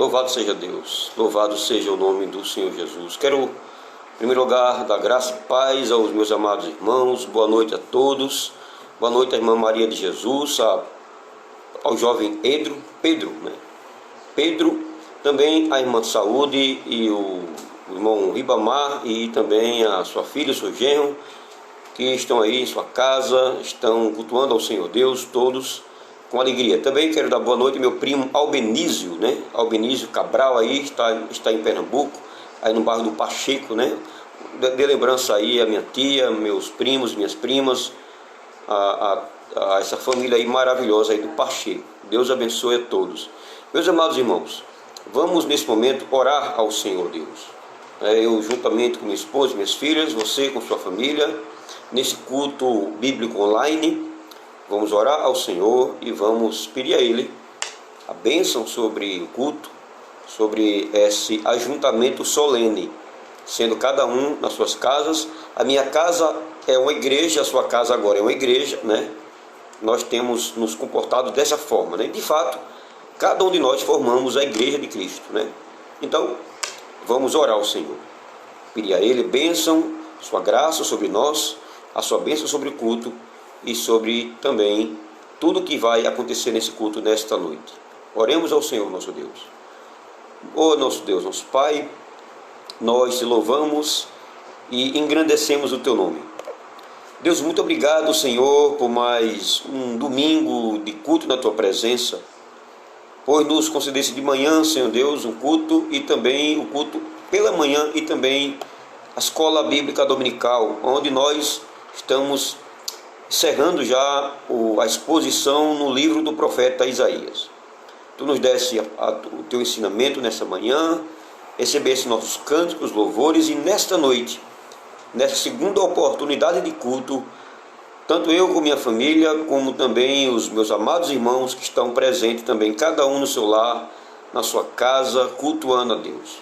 Louvado seja Deus, louvado seja o nome do Senhor Jesus. Quero, em primeiro lugar, dar graça e paz aos meus amados irmãos. Boa noite a todos. Boa noite à irmã Maria de Jesus, ao jovem Pedro, né? Pedro, também a irmã Saúde e o irmão Ribamar e também a sua filha, o seu genro, que estão aí em sua casa, estão cultuando ao Senhor Deus, todos com alegria. Também quero dar boa noite ao meu primo Albenísio, né? Albenísio Cabral aí, está em Pernambuco, aí no bairro do Pacheco, né? Dê lembrança aí a minha tia, meus primos, minhas primas, a essa família aí maravilhosa aí do Pacheco. Deus abençoe a todos. Meus amados irmãos, vamos nesse momento orar ao Senhor Deus. Eu juntamente com minha esposa e minhas filhas, você com sua família, nesse culto bíblico online, vamos orar ao Senhor e vamos pedir a Ele a bênção sobre o culto, sobre esse ajuntamento solene, sendo cada um nas suas casas. A minha casa é uma igreja, a sua casa agora é uma igreja, né? Nós temos nos comportado dessa forma, né? De fato, cada um de nós formamos a igreja de Cristo, né? Então, vamos orar ao Senhor, pedir a Ele bênção, sua graça sobre nós, a sua bênção sobre o culto e sobre também tudo que vai acontecer nesse culto nesta noite. Oremos ao Senhor nosso Deus. Ó nosso Deus, nosso Pai, nós te louvamos e engrandecemos o teu nome. Deus, muito obrigado, Senhor, por mais um domingo de culto na tua presença, pois nos concedesse de manhã, Senhor Deus, um culto e também o culto pela manhã e também a escola bíblica dominical, onde nós estamos encerrando já a exposição no livro do profeta Isaías. Tu nos desse o teu ensinamento nessa manhã, recebesse nossos cânticos, louvores, e nesta noite, nessa segunda oportunidade de culto, tanto eu com minha família, como também os meus amados irmãos que estão presentes também, cada um no seu lar, na sua casa, cultuando a Deus.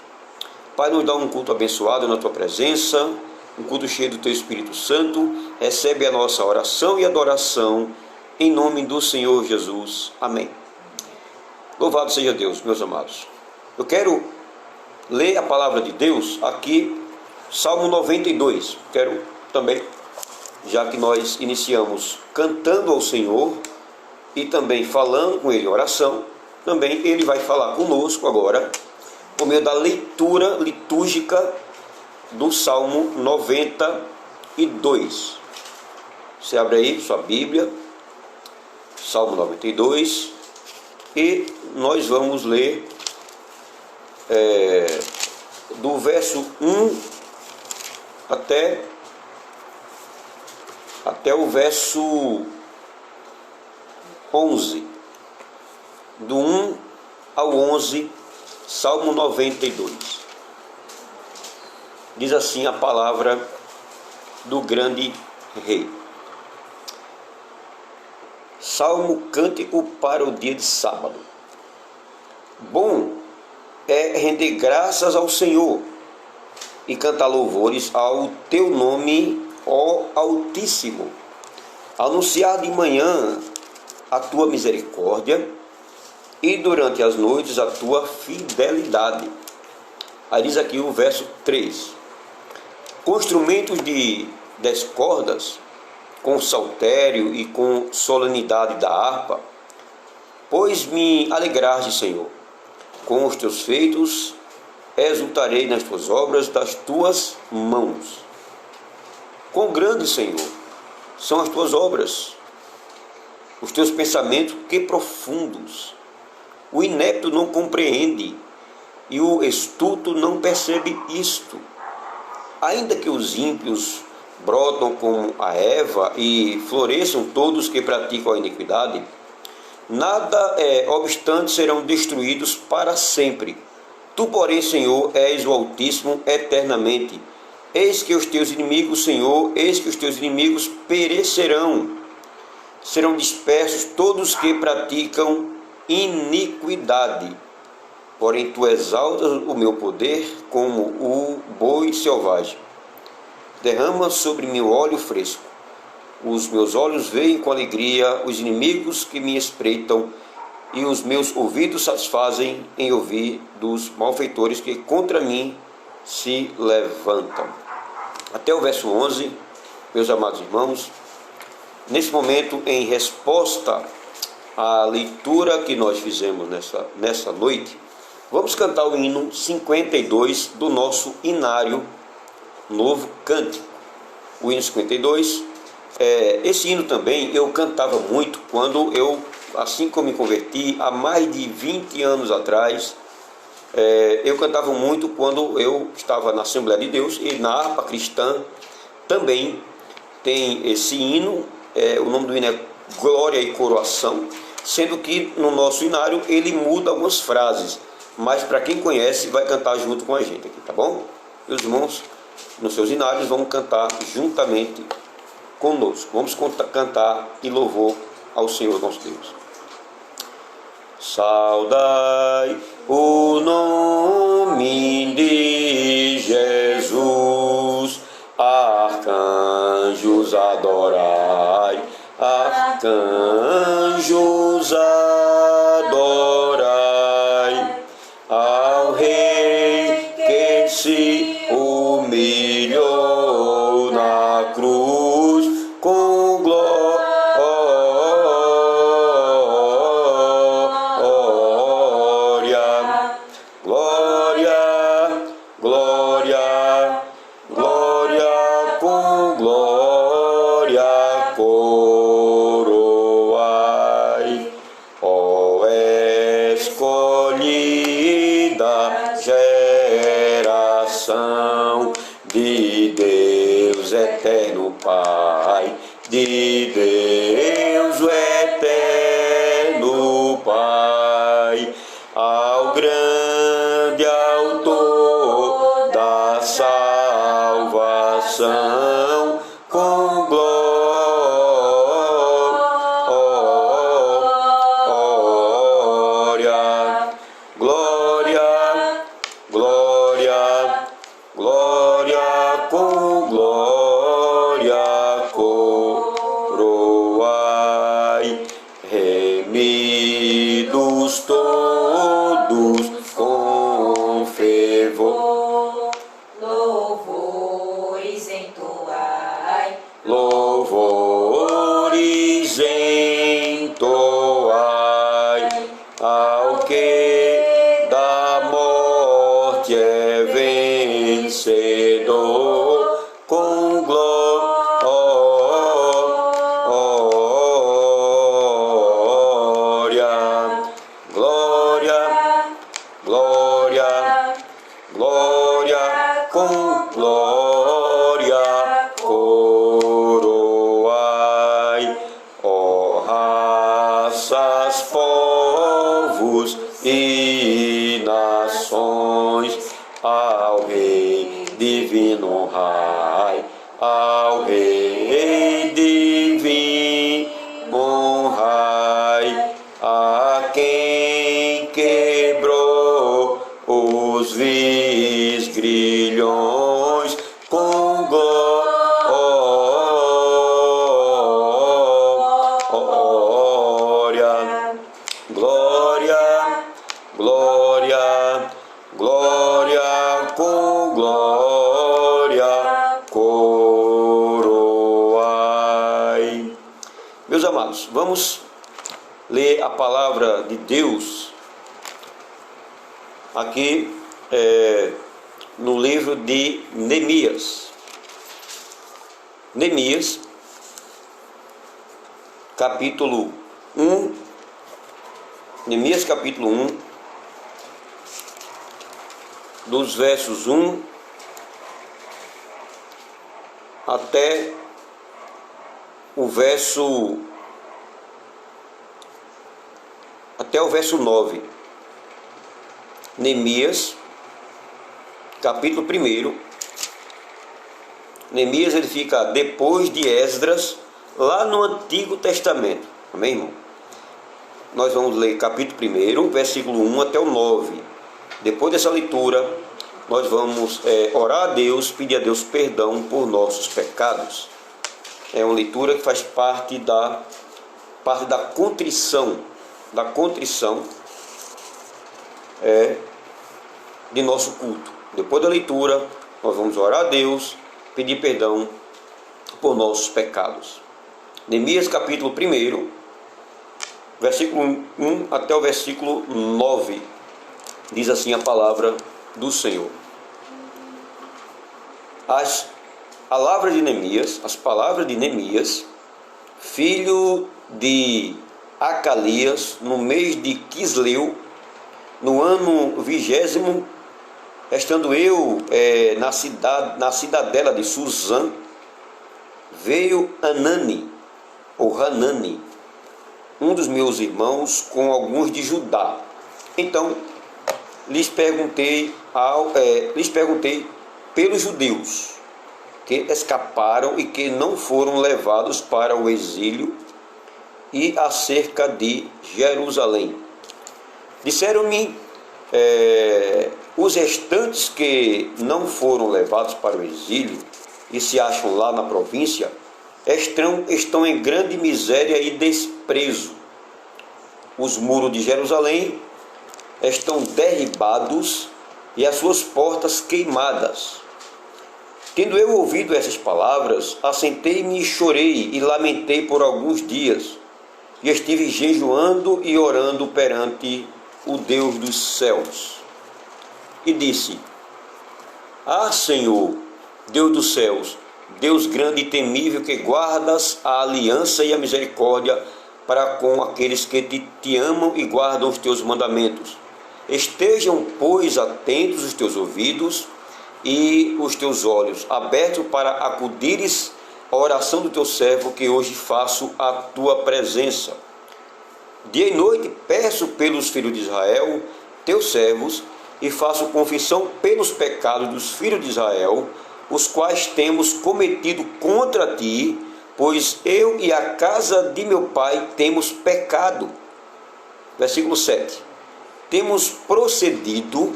Pai, nos dá um culto abençoado na tua presença, um culto cheio do teu Espírito Santo. Recebe a nossa oração e adoração, em nome do Senhor Jesus. Amém. Louvado seja Deus, meus amados. Eu quero ler a palavra de Deus aqui, Salmo 92. Quero também, já que nós iniciamos cantando ao Senhor e também falando com Ele em oração, também Ele vai falar conosco agora, por meio da leitura litúrgica do Salmo 92. Você abre aí sua Bíblia, Salmo 92, e nós vamos ler do verso 1 até o verso 11. Do 1 ao 11, Salmo 92. Diz assim a palavra do grande rei. Salmo cântico para o dia de sábado. Bom é render graças ao Senhor e cantar louvores ao teu nome, ó Altíssimo. Anunciar de manhã a tua misericórdia e durante as noites a tua fidelidade. Aí diz aqui o verso 3. Com instrumentos de 10 cordas, com saltério e com solenidade da harpa, pois me alegraste, Senhor. Com os teus feitos exultarei nas tuas obras das tuas mãos. Quão grande, Senhor, são as tuas obras, os teus pensamentos, que profundos. O inepto não compreende, e o estulto não percebe isto. Ainda que os ímpios brotam como a erva e floresçam todos que praticam a iniquidade, nada obstante serão destruídos para sempre. Tu, porém, Senhor, és o Altíssimo eternamente. Eis que os teus inimigos, Senhor, eis que os teus inimigos perecerão. Serão dispersos todos que praticam iniquidade. Porém, tu exaltas o meu poder como o boi selvagem. Derrama sobre mim o óleo fresco. Os meus olhos veem com alegria os inimigos que me espreitam, e os meus ouvidos satisfazem em ouvir dos malfeitores que contra mim se levantam. Até o verso 11, meus amados irmãos, nesse momento, em resposta à leitura que nós fizemos nessa noite, vamos cantar o hino 52 do nosso inário Novo Cântico. O hino 52, esse hino também eu cantava muito quando assim como me converti, há mais de 20 anos atrás. Eu cantava muito quando eu estava na Assembleia de Deus, e na harpa cristã também tem esse hino. O nome do hino é Glória e Coroação, sendo que no nosso inário ele muda algumas frases, mas para quem conhece vai cantar junto com a gente aqui, tá bom? E os irmãos nos seus inários vão cantar juntamente conosco. Vamos cantar em louvor ao Senhor nosso Deus. Saudai o nome de Jesus. Anjos adorai ao Rei que se humilhou na cruz com glória, glória, glória, glória, com glória coroai, ó escolhida geração de Deus eterno Pai, de Deus o eterno Pai, ao grande autor da salvação, com glória, glória, glória, glória, com glória coroai, remidos todos com fervor, louvores entoai, louvores entoai ao que da morte é vencedor, com glória, glória, glória, glória, com glória coroai, ó raças, povos e nações, ao Rei divino honrai, ao Rei divino honrai, a quem quebrou os vis grilhões, com glória, glória, glória, glória, com glória coroai. Meus amados, vamos ler a palavra de Deus aqui no livro de Neemias. Neemias, capítulo 1. Neemias, capítulo 1, dos versos 1 até o verso 9. Neemias, capítulo 1. Neemias, ele fica depois de Esdras, lá no Antigo Testamento. Amém, irmão? Nós vamos ler capítulo 1, versículo 1 até o 9. Depois dessa leitura, nós vamos orar a Deus, pedir a Deus perdão por nossos pecados. É uma leitura que faz parte da contrição, de nosso culto. Depois da leitura, nós vamos orar a Deus, pedir perdão por nossos pecados. Neemias, capítulo 1, versículo 1 até o versículo 9, diz assim a palavra do Senhor. As palavras de Neemias, filho de Acalias, no mês de Quisleu, no ano 20º, estando eu na cidadela de Suzã, veio Hanani, um dos meus irmãos, com alguns de Judá. Então lhes perguntei pelos judeus que escaparam e que não foram levados para o exílio, e acerca de Jerusalém. Disseram-me os restantes que não foram levados para o exílio e se acham lá na província, estão em grande miséria e desprezo. Os muros de Jerusalém estão derribados e as suas portas queimadas. Tendo eu ouvido essas palavras, assentei-me e chorei e lamentei por alguns dias, e estive jejuando e orando perante o Deus dos céus. E disse: Ah, Senhor, Deus dos céus, Deus grande e temível, que guardas a aliança e a misericórdia para com aqueles que te amam e guardam os teus mandamentos. Estejam, pois, atentos os teus ouvidos e os teus olhos abertos para acudires à oração do teu servo, que hoje faço a tua presença. Dia e noite peço pelos filhos de Israel, teus servos, e faço confissão pelos pecados dos filhos de Israel, os quais temos cometido contra ti, pois eu e a casa de meu pai temos pecado. Versículo 7. Temos procedido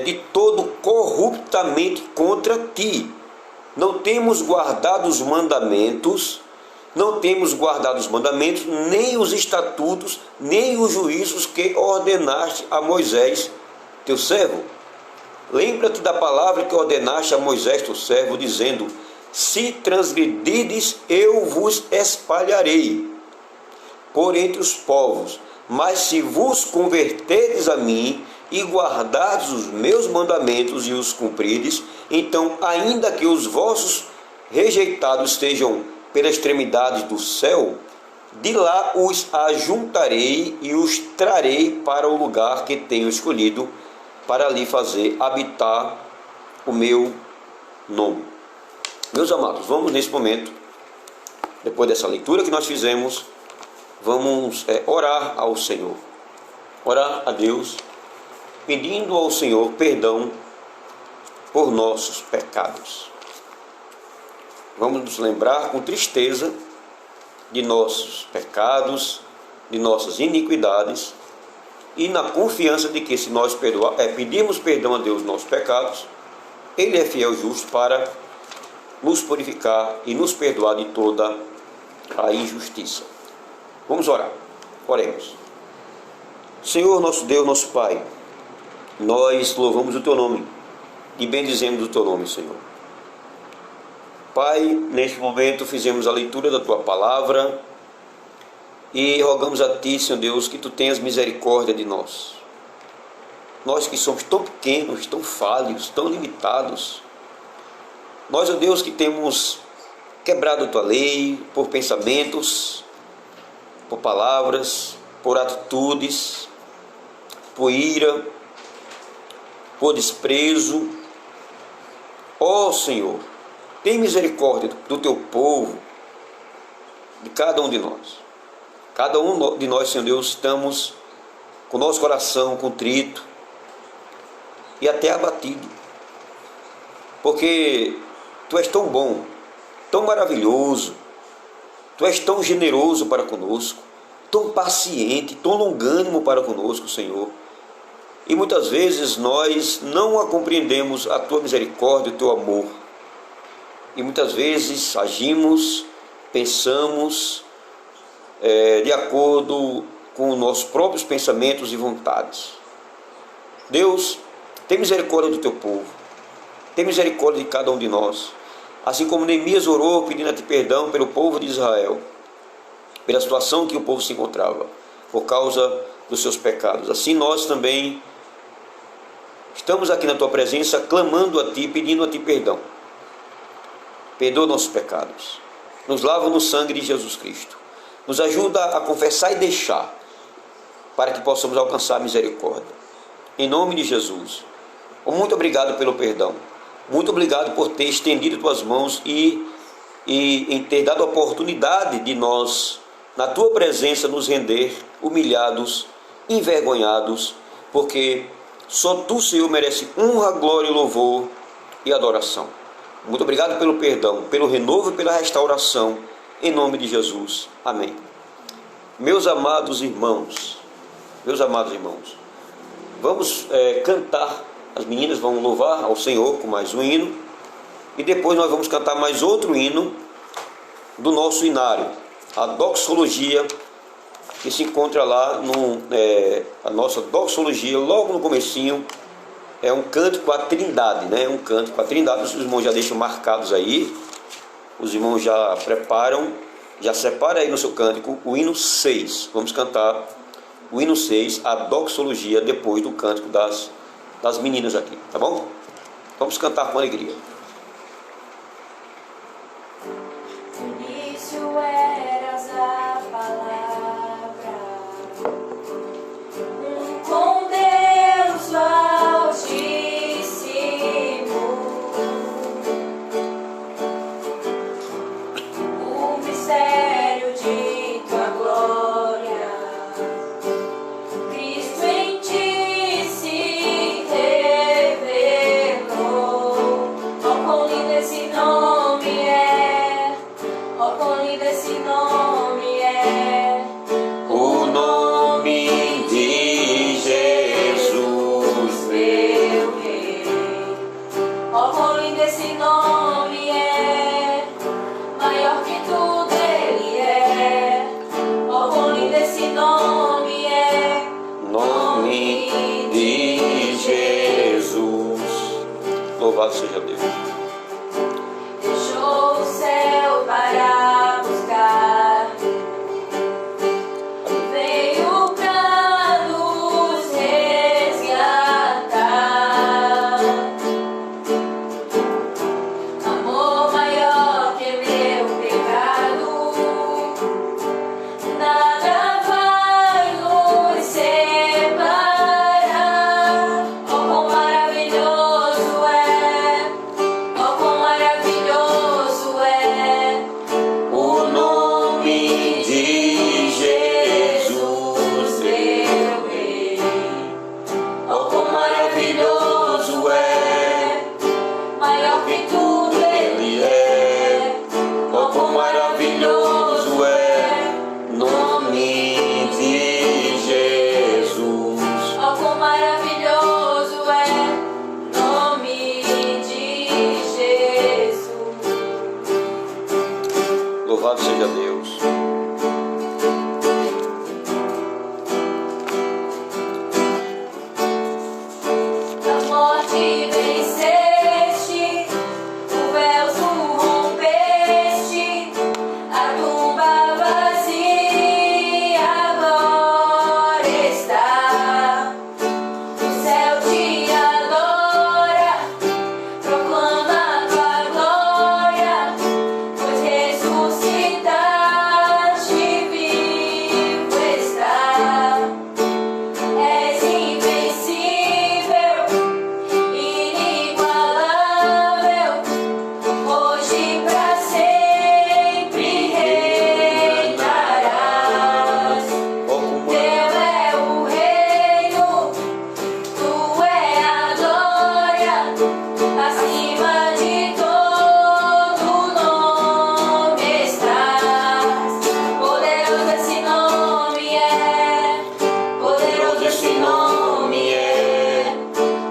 de todo corruptamente contra ti. Não temos guardado os mandamentos, nem os estatutos, nem os juízos que ordenaste a Moisés, teu servo. Lembra-te da palavra que ordenaste a Moisés, teu servo, dizendo: se transgredides, eu vos espalharei por entre os povos. Mas se vos converterdes a mim e guardardes os meus mandamentos e os cumprirdes, então, ainda que os vossos rejeitados estejam pela extremidade do céu, de lá os ajuntarei e os trarei para o lugar que tenho escolhido, para ali fazer habitar o meu nome. Meus amados, vamos nesse momento, depois dessa leitura que nós fizemos, vamos orar ao Senhor. Orar a Deus, pedindo ao Senhor perdão por nossos pecados. Vamos nos lembrar com tristeza de nossos pecados, de nossas iniquidades, e na confiança de que, se nós pedirmos perdão a Deus dos nossos pecados, Ele é fiel e justo para nos purificar e nos perdoar de toda a injustiça. Vamos orar. Oremos. Senhor, nosso Deus, nosso Pai, nós louvamos o Teu nome e bendizemos o Teu nome, Senhor. Pai, neste momento fizemos a leitura da Tua palavra e rogamos a Ti, Senhor Deus, que Tu tenhas misericórdia de nós. Nós que somos tão pequenos, tão falhos, tão limitados. Nós, ó Deus, que temos quebrado a Tua lei por pensamentos, por palavras, por atitudes, por ira, por desprezo. Ó Senhor, tem misericórdia do Teu povo, de cada um de nós. Cada um de nós, Senhor Deus, estamos com o nosso coração contrito e até abatido, porque Tu és tão bom, tão maravilhoso, Tu és tão generoso para conosco, tão paciente, tão longânimo para conosco, Senhor. E muitas vezes nós não compreendemos a Tua misericórdia, o Teu amor. E muitas vezes agimos, pensamos de acordo com os nossos próprios pensamentos e vontades. Deus, tem misericórdia do Teu povo. Tem misericórdia de cada um de nós. Assim como Neemias orou pedindo a Ti perdão pelo povo de Israel, pela situação que o povo se encontrava, por causa dos seus pecados. Assim nós também estamos aqui na Tua presença, clamando a Ti, pedindo a Ti perdão. Perdoa nossos pecados. Nos lava no sangue de Jesus Cristo. Nos ajuda a confessar e deixar, para que possamos alcançar a misericórdia. Em nome de Jesus. Muito obrigado pelo perdão. Muito obrigado por ter estendido Tuas mãos e em ter dado a oportunidade de nós, na Tua presença, nos render humilhados, envergonhados, porque só Tu, Senhor, merece honra, glória, louvor e adoração. Muito obrigado pelo perdão, pelo renovo e pela restauração, em nome de Jesus. Amém. Meus amados irmãos, vamos cantar. As meninas vão louvar ao Senhor com mais um hino, e depois nós vamos cantar mais outro hino, do nosso inário, a doxologia, que se encontra lá a nossa doxologia, logo no comecinho, é um cântico à Trindade, né? Um cântico à Trindade, os irmãos já deixam marcados aí, os irmãos já preparam, já separa aí no seu cântico o hino 6. Vamos cantar o hino 6, a doxologia, depois do cântico das meninas aqui, tá bom? Vamos cantar com alegria. No início eras a palavra, com Deus Altíssimo, o mistério de tua glória, Cristo em ti se revelou. Ó, quão lindo esse nome é! Ó, quão lindo esse nome é! O nome de Jesus, Meu Rei. Ó, quão lindo esse nome é! Maior que tudo ele é. Ó, quão lindo esse nome é! nome de Jesus. Louvado seja Deus. Deixou o céu para buscar, veio pra nos resgatar. Amor maior que meu pecado, nada vai nos separar. Oh, quão maravilhoso é! Oh, quão maravilhoso é! O nome de Jesus, Meu Rei. oh, quão maravilhoso é, Maior que tudo ele é. oh, quão maravilhoso é, nome de Jesus. Oh, quão maravilhoso é, nome de Jesus. Louvado seja Deus. A morte venceste, o véu tu rompeste, a tumba vazia agora está. O céu te adora, proclama tua glória, pois ressuscitaste, vivo está. És invencível, inigualável, hoje pra sempre reinarás. Oh, como Teu é o reino, tu é a glória, acima de todo nome estás. Poderoso esse nome é, poderoso esse nome é,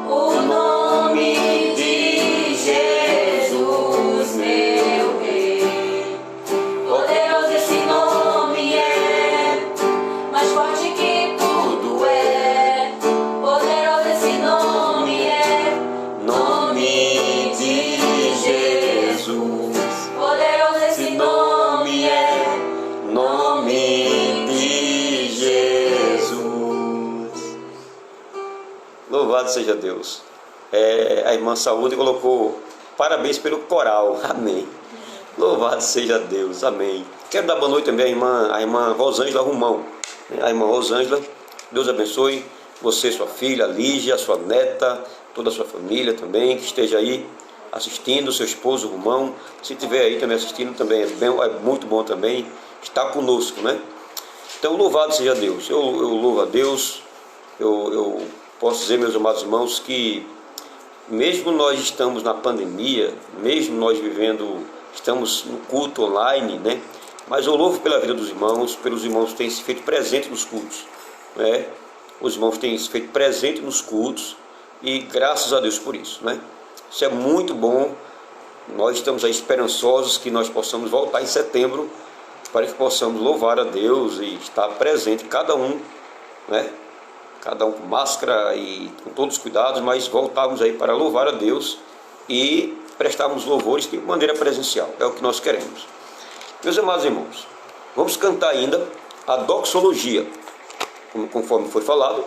o nome de Jesus, meu Rei. Poderoso esse nome é, mais forte que tudo é. Poderoso esse nome é, nome de Jesus. poderoso esse nome é. Nome de Jesus. Louvado seja Deus. A irmã Saúde colocou parabéns pelo coral. Amém. Louvado seja Deus. Amém. Quero dar boa noite também à irmã Rosângela Romão. A irmã Rosângela, Deus abençoe você, sua filha, Lígia, sua neta, toda a sua família também, que esteja aí assistindo, seu esposo Romão. Se estiver aí também assistindo, também é muito bom também estar conosco, né? Então, louvado seja Deus. Eu louvo a Deus. Eu posso dizer, meus amados irmãos, que mesmo nós estamos na pandemia, mesmo nós estamos no culto online, né? Mas eu louvo pela vida dos irmãos, pelos irmãos que têm se feito presente nos cultos, né? Os irmãos têm se feito presente nos cultos e graças a Deus por isso, né? Isso é muito bom Nós estamos aí esperançosos que nós possamos voltar em setembro para que possamos louvar a Deus e estar presente, cada um, né? Cada um com máscara e com todos os cuidados, mas voltarmos aí para louvar a Deus e prestarmos louvores de maneira presencial. É o que nós queremos. Meus amados irmãos, vamos cantar ainda a doxologia, conforme foi falado.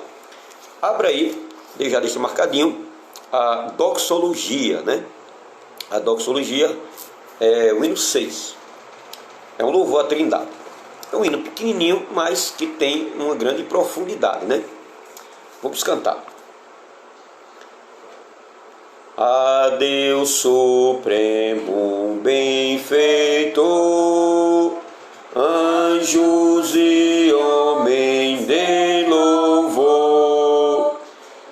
Abra aí, já deixa marcadinho, a doxologia, né? A doxologia é o hino 6. É um louvor à Trindade. É um hino pequenininho, mas que tem uma grande profundidade, né? Vamos cantar. A Deus supremo, benfeitor, anjos e homens de louvor,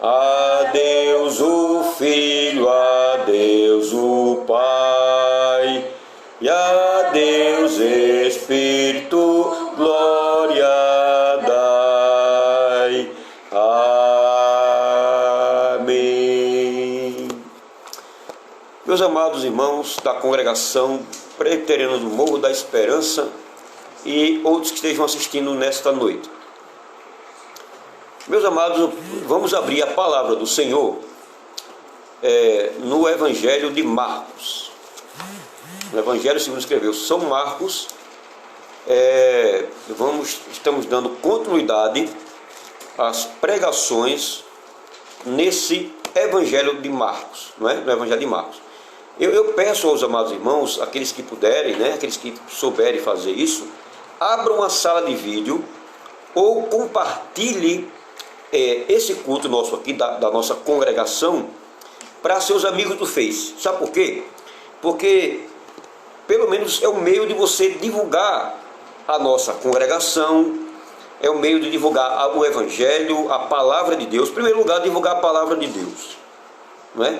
a Deus o Filho, a Deus o Pai, e a Deus Espírito, glória dai. Amém. Meus amados irmãos da congregação presbiteriana do Morro da Esperança e outros que estejam assistindo nesta noite. Meus amados, vamos abrir a palavra do Senhor no Evangelho de Marcos. No Evangelho segundo escreveu São Marcos, estamos dando continuidade às pregações nesse Evangelho de Marcos, não é? No Evangelho de Marcos. Eu peço aos amados irmãos, aqueles que puderem, né, aqueles que souberem fazer isso, abram uma sala de vídeo ou compartilhe esse culto nosso aqui, da nossa congregação, para seus amigos do Face. Sabe por quê? Porque pelo menos é o meio de você divulgar a nossa congregação, é o meio de divulgar o Evangelho, a palavra de Deus. Em primeiro lugar, divulgar a palavra de Deus, não é?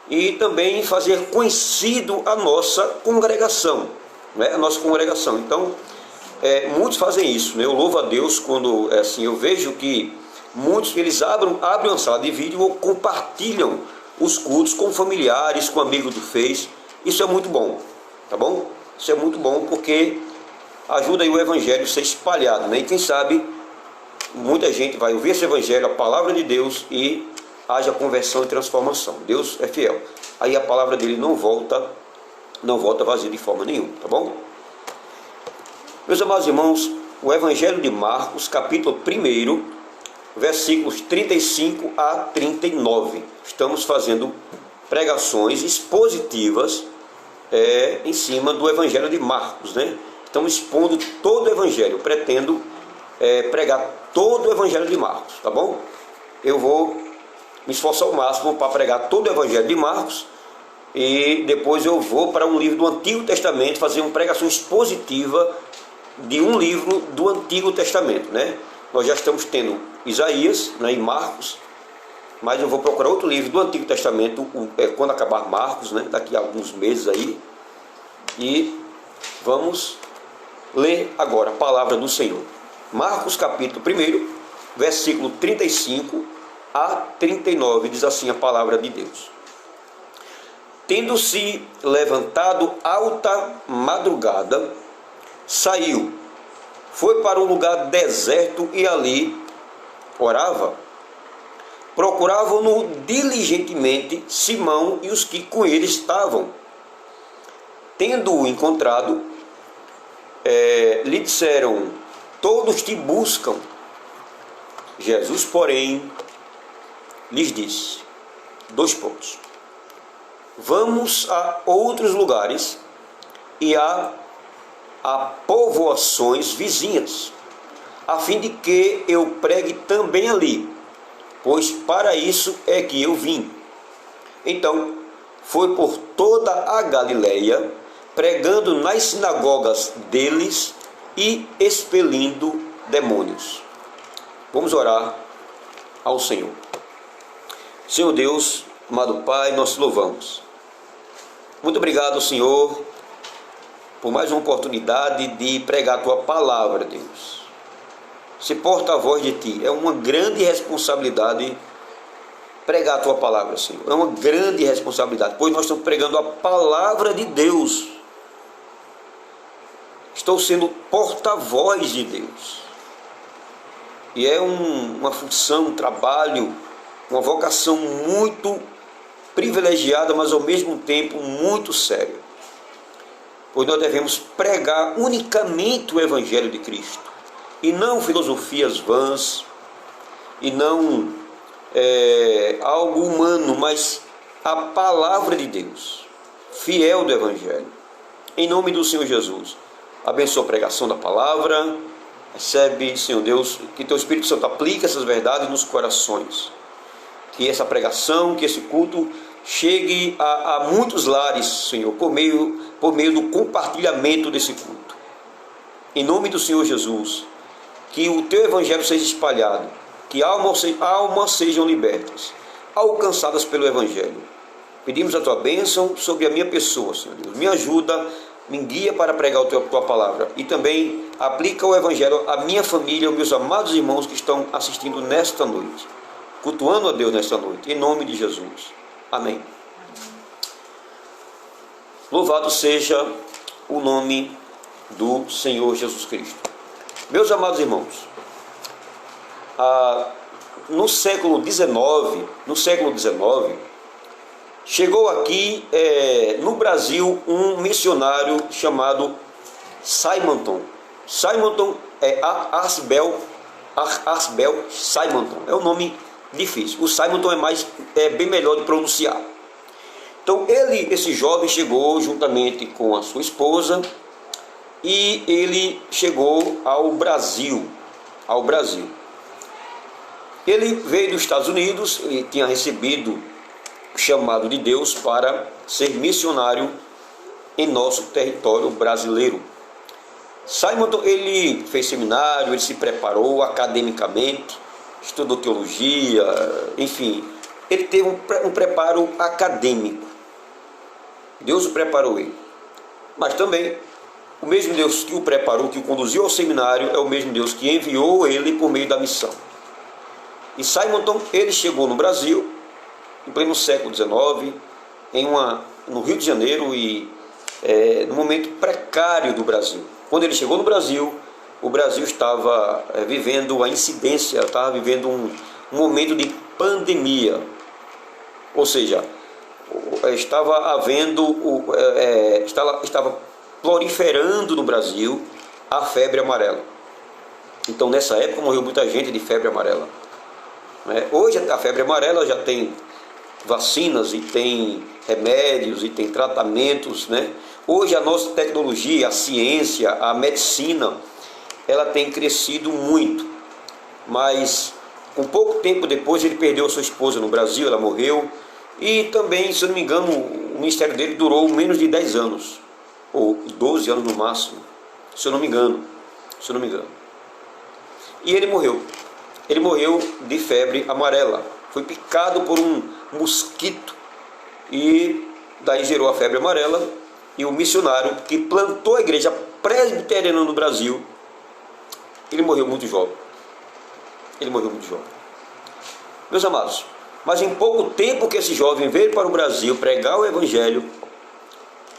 E também fazer conhecido a nossa congregação, né? A nossa congregação. Então, muitos fazem isso, né? Eu louvo a Deus quando assim, eu vejo que muitos eles abrem uma sala de vídeo ou compartilham os cultos com familiares, com amigos do Face. Isso é muito bom, tá bom? Isso é muito bom porque ajuda aí o Evangelho a ser espalhado, né? E quem sabe muita gente vai ouvir esse Evangelho, a palavra de Deus, e haja conversão e transformação. Deus é fiel. Aí a palavra dele não volta vazia de forma nenhuma, tá bom? Meus amados irmãos, o Evangelho de Marcos, capítulo 1, versículos 35 a 39. Estamos fazendo pregações expositivas em cima do Evangelho de Marcos, né? Estamos expondo todo o Evangelho. Eu pretendo pregar todo o Evangelho de Marcos, tá bom? Eu vou me esforçar ao máximo para pregar todo o Evangelho de Marcos e depois eu vou para um livro do Antigo Testamento fazer uma pregação expositiva de um livro do Antigo Testamento, né? Nós já estamos tendo Isaías, né, e Marcos, mas eu vou procurar outro livro do Antigo Testamento quando acabar Marcos, né, daqui a alguns meses aí, e vamos ler agora a palavra do Senhor. Marcos capítulo 1, versículo 35 a 39, diz assim a palavra de Deus. Tendo-se levantado alta madrugada, saiu, foi para um lugar deserto e ali orava. Procuravam-no diligentemente Simão e os que com ele estavam. Tendo-o encontrado, lhe disseram: todos te buscam. Jesus, porém, lhes disse, 2 pontos. Vamos a outros lugares e a povoações vizinhas, a fim de que eu pregue também ali, pois para isso é que eu vim. Então, foi por toda a Galileia, pregando nas sinagogas deles e expelindo demônios. Vamos orar ao Senhor. Senhor Deus, amado Pai, nós te louvamos. Muito obrigado, Senhor, por mais uma oportunidade de pregar a Tua palavra, Deus. Ser porta-voz de Ti é uma grande responsabilidade pregar a tua palavra, Senhor. É uma grande responsabilidade, pois nós estamos pregando a palavra de Deus. Estou sendo porta-voz de Deus. E é uma função, um trabalho, uma vocação muito privilegiada, mas ao mesmo tempo muito séria. Pois nós devemos pregar unicamente o Evangelho de Cristo, e não filosofias vãs, e não algo humano, mas a palavra de Deus, fiel do Evangelho. Em nome do Senhor Jesus, abençoa a pregação da palavra. Recebe, Senhor Deus, que Teu Espírito Santo aplique essas verdades nos corações. Que essa pregação, que esse culto chegue a muitos lares, Senhor, por meio do compartilhamento desse culto. Em nome do Senhor Jesus, que o Teu Evangelho seja espalhado, que almas sejam libertas, alcançadas pelo Evangelho. Pedimos a Tua bênção sobre a minha pessoa, Senhor Deus. Me ajuda, me guia para pregar a Tua palavra. E também aplica o Evangelho à minha família, aos meus amados irmãos que estão assistindo nesta noite, cultuando a Deus nesta noite, em nome de Jesus. Amém. Louvado seja o nome do Senhor Jesus Cristo. Meus amados irmãos, no século XIX, chegou aqui no Brasil um missionário chamado Simonton. Simonton é Asbel Simonton. É um nome difícil. O Simonton é bem melhor de pronunciar. Então esse jovem chegou juntamente com a sua esposa e ele chegou ao Brasil. Ele veio dos Estados Unidos e tinha recebido o chamado de Deus para ser missionário em nosso território brasileiro. Simonton, ele fez seminário, ele se preparou academicamente, estudou teologia, enfim, ele teve um preparo acadêmico. Deus o preparou ele. Mas também, o mesmo Deus que o preparou, que o conduziu ao seminário, é o mesmo Deus que enviou ele por meio da missão. E Simonton, ele chegou no Brasil, em pleno século XIX, no Rio de Janeiro, e no momento precário do Brasil. Quando ele chegou no Brasil, o Brasil estava vivendo a incidência, estava vivendo um momento de pandemia. Ou seja, estava proliferando no Brasil a febre amarela. Então, nessa época, morreu muita gente de febre amarela. Hoje, a febre amarela já tem vacinas e tem remédios e tem tratamentos, né? Hoje a nossa tecnologia, a ciência, a medicina, ela tem crescido muito, mas com pouco tempo depois ele perdeu a sua esposa no Brasil, ela morreu, e também, se eu não me engano, o ministério dele durou menos de 10 anos, ou 12 anos no máximo, se eu não me engano. E ele morreu de febre amarela, foi picado por um mosquito, e daí gerou a febre amarela. E o missionário que plantou a igreja presbiteriana no Brasil, ele morreu muito jovem. Meus amados, mas em pouco tempo que esse jovem veio para o Brasil pregar o Evangelho,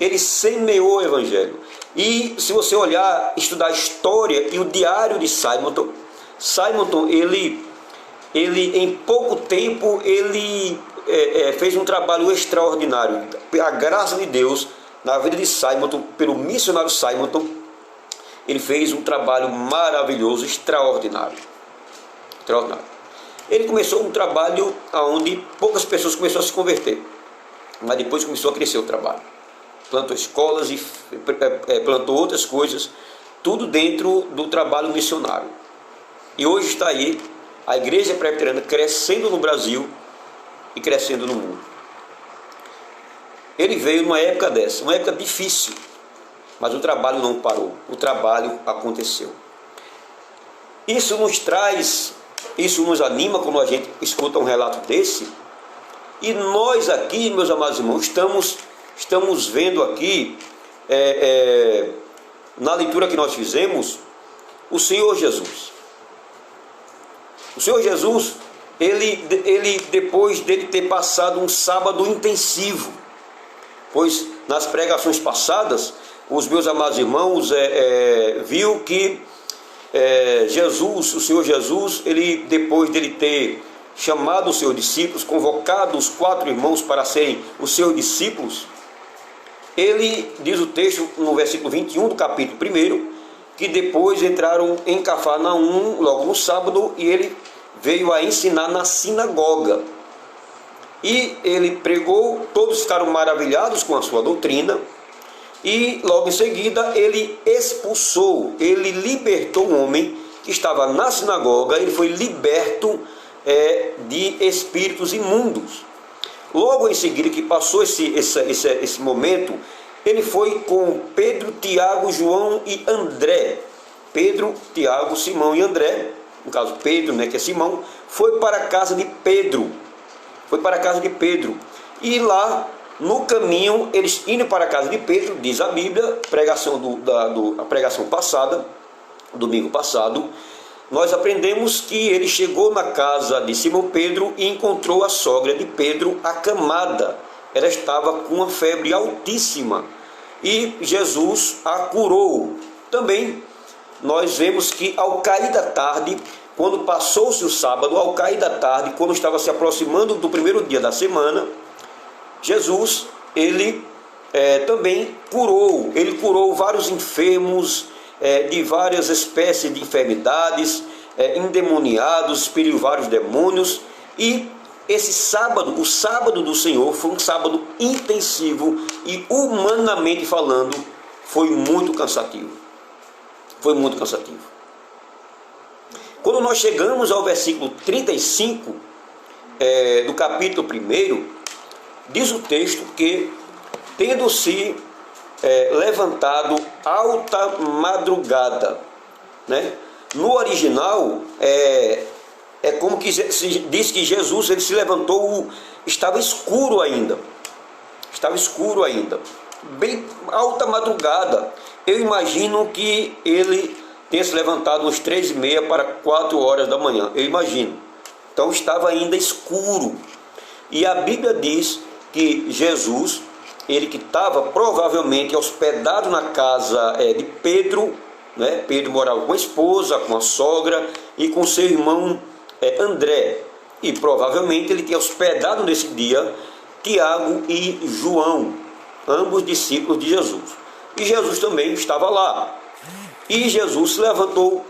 ele semeou o Evangelho. E se você olhar, estudar a história e o diário de Simonton, ele em pouco tempo, ele fez um trabalho extraordinário. A graça de Deus na vida de Simonton, pelo missionário Simonton, ele fez um trabalho maravilhoso, extraordinário. Ele começou um trabalho onde poucas pessoas começaram a se converter, mas depois começou a crescer o trabalho. Plantou escolas e plantou outras coisas, tudo dentro do trabalho missionário. E hoje está aí a igreja presbiteriana crescendo no Brasil e crescendo no mundo. Ele veio numa época dessa, uma época difícil, mas o trabalho não parou, o trabalho aconteceu. Isso nos anima quando a gente escuta um relato desse. E nós aqui, meus amados irmãos, estamos vendo aqui, na leitura que nós fizemos, o Senhor Jesus. O Senhor Jesus, ele depois dele ter passado um sábado intensivo, pois nas pregações passadas, os meus amados irmãos viu que Jesus, o Senhor Jesus, ele depois dele ter chamado os seus discípulos, convocado os 4 irmãos para serem os seus discípulos, ele diz o texto no versículo 21 do capítulo 1, que depois entraram em Cafarnaum logo no sábado e ele veio a ensinar na sinagoga. E ele pregou, todos ficaram maravilhados com a sua doutrina, e logo em seguida ele expulsou, ele libertou um homem que estava na sinagoga, ele foi liberto de espíritos imundos. Logo em seguida que passou esse momento, ele foi com Pedro, Tiago, João e André. Pedro, Tiago, Simão e André, no caso Pedro, que é Simão, foi para a casa de Pedro. E lá, no caminho, eles indo para a casa de Pedro, diz a Bíblia, a pregação passada, domingo passado, nós aprendemos que ele chegou na casa de Simão Pedro e encontrou a sogra de Pedro acamada. Ela estava com uma febre altíssima e Jesus a curou. Também nós vemos que ao cair da tarde, quando passou-se o sábado, ao cair da tarde, quando estava se aproximando do primeiro dia da semana, Jesus, ele também curou. Ele curou vários enfermos de várias espécies de enfermidades, endemoniados, expeliu vários demônios. E esse sábado, o sábado do Senhor, foi um sábado intensivo e, humanamente falando, foi muito cansativo. Quando nós chegamos ao versículo 35 do capítulo 1, diz o texto que, tendo-se levantado alta madrugada, no original como que diz que Jesus ele se levantou, estava escuro ainda, bem alta madrugada. Eu imagino que ele tenha se levantado às 3h30 para 4 horas da manhã, eu imagino. Então estava ainda escuro. E a Bíblia diz que Jesus, ele que estava provavelmente hospedado na casa de Pedro, Pedro morava com a esposa, com a sogra e com seu irmão André. E provavelmente ele tinha hospedado nesse dia Tiago e João, ambos discípulos de Jesus. E Jesus também estava lá. E Jesus se levantou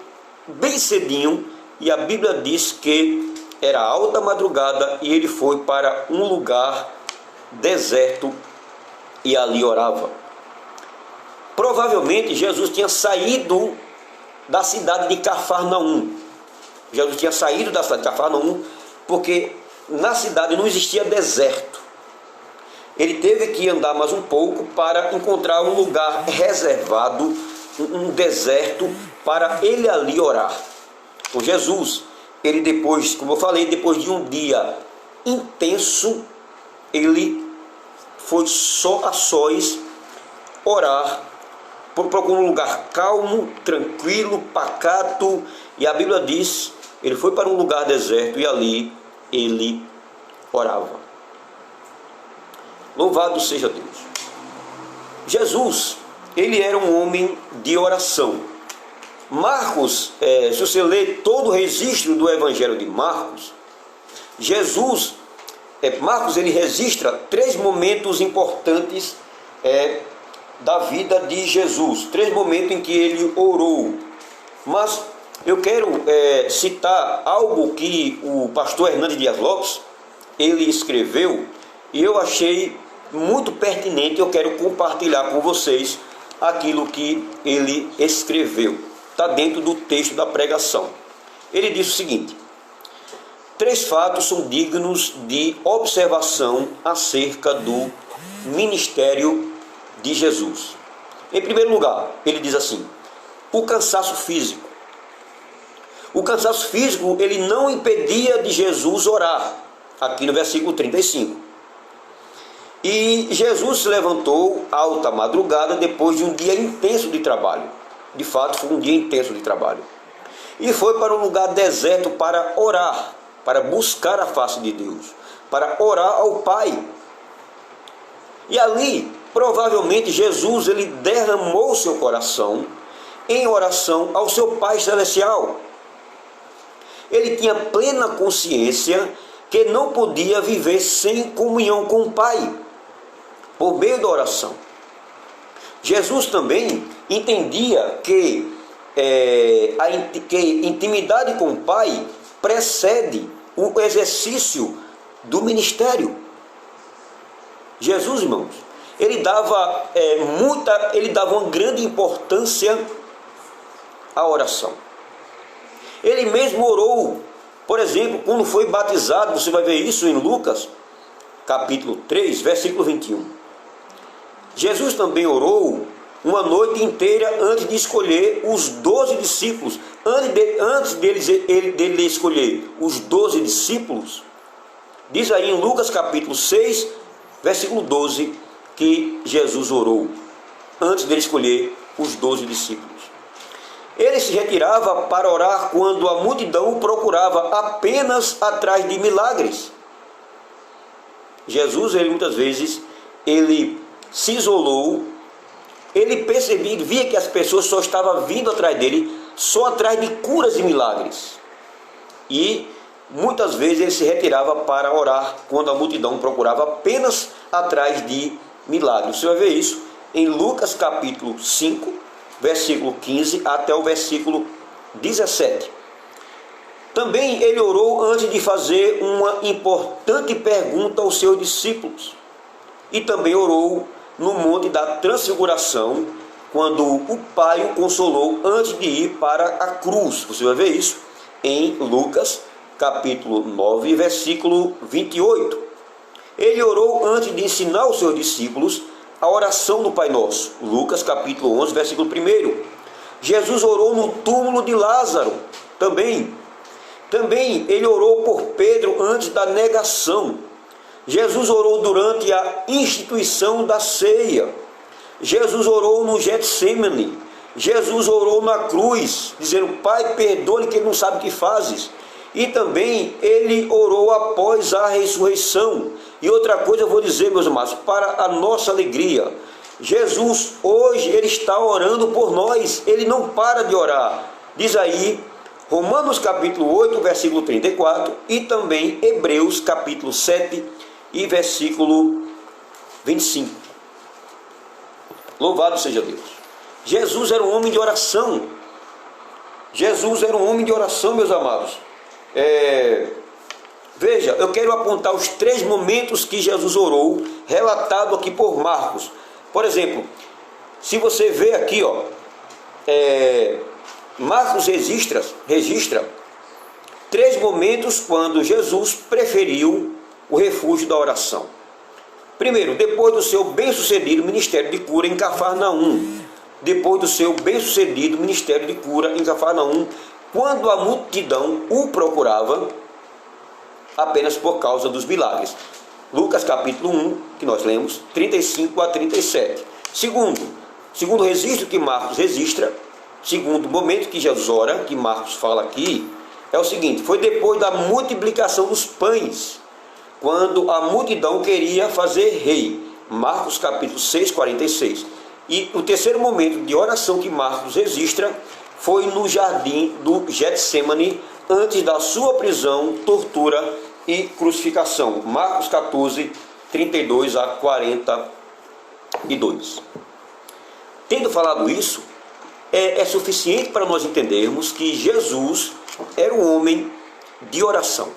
bem cedinho, e a Bíblia diz que era alta madrugada, e ele foi para um lugar deserto e ali orava. Provavelmente Jesus tinha saído da cidade de Cafarnaum. Porque na cidade não existia deserto. Ele teve que andar mais um pouco para encontrar um lugar reservado, um deserto, para ele ali orar. Então Jesus, ele depois, como eu falei, depois de um dia intenso, ele foi só a sós orar, procurou um lugar calmo, tranquilo, pacato, e a Bíblia diz, ele foi para um lugar deserto e ali ele orava. Louvado seja Deus. Jesus, ele era um homem de oração. Marcos, se você ler todo o registro do Evangelho de Marcos, Marcos ele registra 3 momentos importantes da vida de Jesus, 3 momentos em que ele orou. Mas eu quero citar algo que o pastor Hernandes Dias Lopes, ele escreveu, e eu achei muito pertinente. Eu quero compartilhar com vocês aquilo que ele escreveu. Está dentro do texto da pregação. Ele diz o seguinte: 3 fatos são dignos de observação acerca do ministério de Jesus. Em primeiro lugar, ele diz assim: o cansaço físico. O cansaço físico, ele não impedia de Jesus orar, aqui no versículo 35. E Jesus se levantou alta madrugada depois de um dia intenso de trabalho. De fato, foi um dia intenso de trabalho. E foi para um lugar deserto para orar. para buscar a face de Deus, para orar ao Pai. E ali, provavelmente, Jesus ele derramou seu coração em oração ao seu Pai Celestial. Ele tinha plena consciência que não podia viver sem comunhão com o Pai, por meio da oração. Jesus também entendia que intimidade com o Pai precede o exercício do ministério. Jesus, irmãos, ele dava uma grande importância à oração. Ele mesmo orou, por exemplo, quando foi batizado, você vai ver isso em Lucas, capítulo 3, versículo 21. Jesus também orou uma noite inteira antes de escolher os 12 discípulos. Antes dele escolher os 12 discípulos, diz aí em Lucas capítulo 6, versículo 12, que Jesus orou antes dele escolher os 12 discípulos. Ele se retirava para orar quando a multidão o procurava apenas atrás de milagres. Jesus, muitas vezes, ele se isolou, ele via que as pessoas só estavam vindo atrás dele, só atrás de curas e milagres. E muitas vezes ele se retirava para orar quando a multidão procurava apenas atrás de milagres. Você vai ver isso em Lucas capítulo 5, versículo 15 até o versículo 17. Também ele orou antes de fazer uma importante pergunta aos seus discípulos. E também orou no Monte da Transfiguração, quando o Pai o consolou antes de ir para a cruz. Você vai ver isso em Lucas capítulo 9, versículo 28. Ele orou antes de ensinar os seus discípulos a oração do Pai Nosso. Lucas capítulo 11, versículo 1. Jesus orou no túmulo de Lázaro. Também ele orou por Pedro antes da negação. Jesus orou durante a instituição da ceia. Jesus orou no Getsemane. Jesus orou na cruz, dizendo: Pai, perdoa-lhe que ele não sabe o que fazes. E também ele orou após a ressurreição. E outra coisa eu vou dizer, meus amados, para a nossa alegria, Jesus hoje ele está orando por nós, ele não para de orar. Diz aí Romanos capítulo 8, versículo 34, e também Hebreus capítulo 7 e versículo 25. Louvado seja Deus. Jesus era um homem de oração. Jesus era um homem de oração, meus amados. Veja, eu quero apontar os 3 momentos que Jesus orou, relatado aqui por Marcos. Por exemplo, se você vê aqui, Marcos registra 3 momentos quando Jesus preferiu o refúgio da oração. Primeiro, depois do seu bem-sucedido ministério de cura em Cafarnaum. Depois do seu bem-sucedido ministério de cura em Cafarnaum, quando a multidão o procurava apenas por causa dos milagres. Lucas capítulo 1, que nós lemos, 35 a 37. Segundo registro que Marcos registra, segundo momento que Jesus ora, que Marcos fala aqui, é o seguinte: foi depois da multiplicação dos pães, quando a multidão queria fazer rei. Marcos capítulo 6, 46. E o terceiro momento de oração que Marcos registra foi no jardim do Getsemane, antes da sua prisão, tortura e crucificação. Marcos 14, 32 a 42. Tendo falado isso, é suficiente para nós entendermos que Jesus era um homem de oração.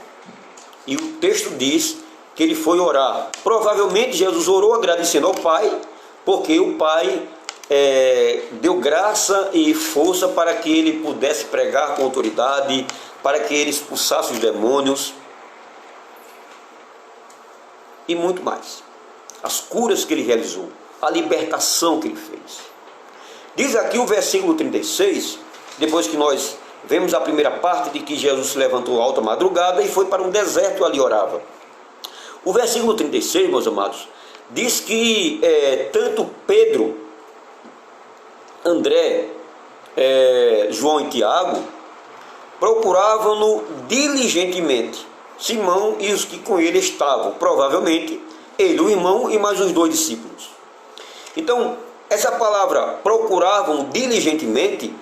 E o texto diz que ele foi orar. Provavelmente Jesus orou agradecendo ao Pai, porque o Pai deu graça e força para que ele pudesse pregar com autoridade, para que ele expulsasse os demônios e muito mais. As curas que ele realizou, a libertação que ele fez. Diz aqui o versículo 36, depois que nós vemos a primeira parte de que Jesus se levantou alta madrugada e foi para um deserto e ali orava. O versículo 36, meus amados, diz que tanto Pedro, André, João e Tiago procuravam-no diligentemente. Simão e os que com ele estavam, provavelmente ele, o irmão e mais os 2 discípulos. Então, essa palavra procuravam diligentemente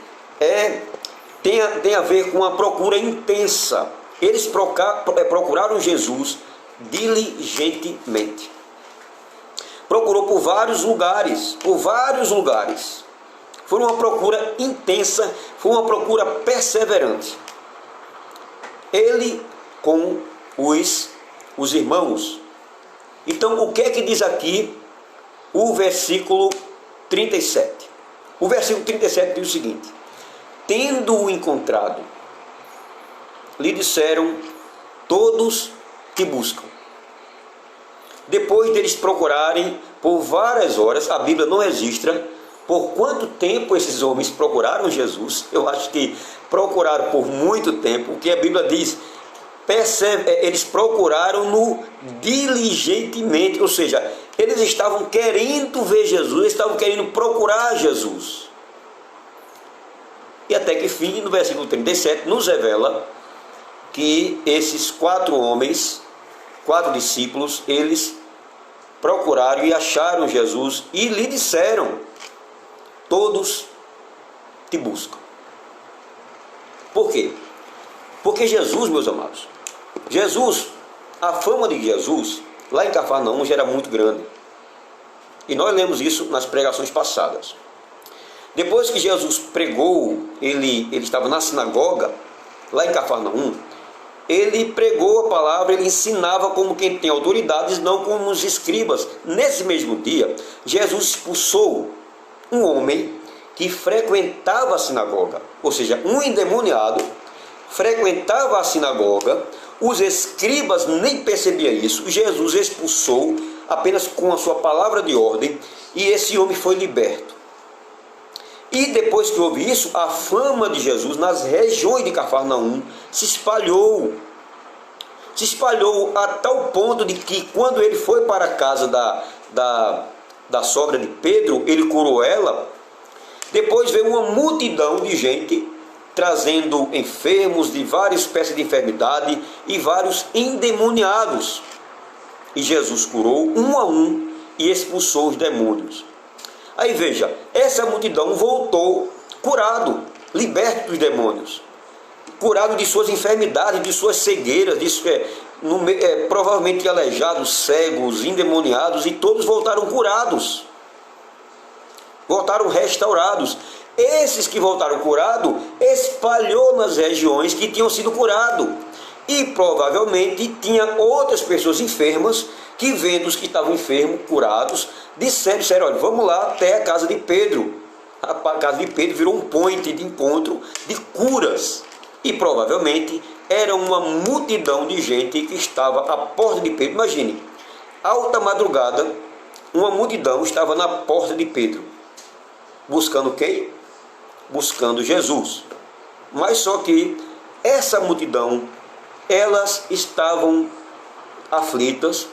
tem a ver com uma procura intensa. Eles procuraram Jesus diligentemente. Procurou por vários lugares. Foi uma procura intensa, foi uma procura perseverante. Ele com os irmãos. Então, o que é que diz aqui o versículo 37? O versículo 37 diz o seguinte: tendo-o encontrado, lhe disseram: todos te buscam. Depois deles procurarem por várias horas, a Bíblia não registra por quanto tempo esses homens procuraram Jesus. Eu acho que procuraram por muito tempo. O que a Bíblia diz, eles procuraram-no diligentemente, ou seja, eles estavam querendo ver Jesus, estavam querendo procurar Jesus. E até que fim, no versículo 37, nos revela que esses 4 homens, 4 discípulos, eles procuraram e acharam Jesus e lhe disseram: todos te buscam. Por quê? Porque Jesus, meus amados, a fama de Jesus, lá em Cafarnaum, já era muito grande. E nós lemos isso nas pregações passadas. Depois que Jesus pregou, ele estava na sinagoga, lá em Cafarnaum, ele pregou a palavra, ele ensinava como quem tem autoridades, não como os escribas. Nesse mesmo dia, Jesus expulsou um homem que frequentava a sinagoga, ou seja, um endemoniado, frequentava a sinagoga, os escribas nem percebiam isso, Jesus expulsou apenas com a sua palavra de ordem, e esse homem foi liberto. E depois que houve isso, a fama de Jesus nas regiões de Cafarnaum se espalhou a tal ponto de que quando ele foi para a casa da sogra de Pedro, ele curou ela. Depois veio uma multidão de gente trazendo enfermos de várias espécies de enfermidade e vários endemoniados. E Jesus curou um a um e expulsou os demônios. Aí veja, essa multidão voltou curado, liberto dos demônios, curado de suas enfermidades, de suas cegueiras, provavelmente aleijados, cegos, endemoniados, e todos voltaram curados, voltaram restaurados. Esses que voltaram curados, espalhou nas regiões que tinham sido curados. E provavelmente tinha outras pessoas enfermas que, vendo os que estavam enfermos, curados, disseram: olha, vamos lá até a casa de Pedro. A casa de Pedro virou um point de encontro de curas. E provavelmente era uma multidão de gente que estava à porta de Pedro. Imagine, alta madrugada, uma multidão estava na porta de Pedro. Buscando quem? Buscando Jesus. Mas só que essa multidão, elas estavam aflitas,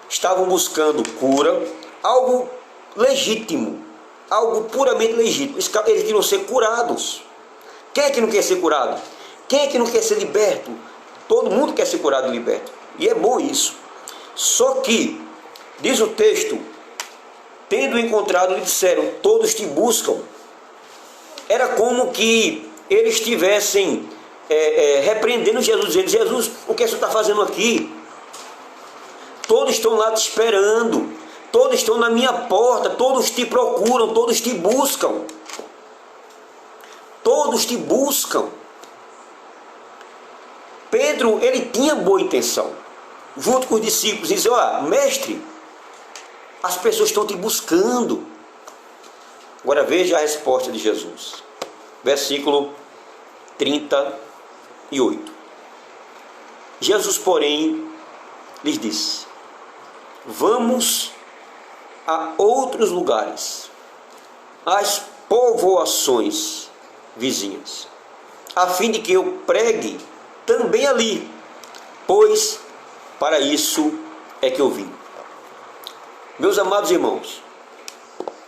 estavam buscando cura, algo legítimo, algo puramente legítimo. Eles queriam ser curados. Quem é que não quer ser curado? Quem é que não quer ser liberto? Todo mundo quer ser curado e liberto. E é bom isso. Só que, diz o texto, tendo encontrado, lhe disseram: todos te buscam. Era como que eles estivessem repreendendo Jesus, dizendo: Jesus, o que você está fazendo aqui? Todos estão lá te esperando, todos estão na minha porta, todos te procuram, todos te buscam. Todos te buscam. Pedro, ele tinha boa intenção, junto com os discípulos, e disse: mestre, as pessoas estão te buscando. Agora veja a resposta de Jesus. Versículo 38. Jesus, porém, lhes disse: vamos a outros lugares, às povoações vizinhas, a fim de que eu pregue também ali, pois para isso é que eu vim. Meus amados irmãos,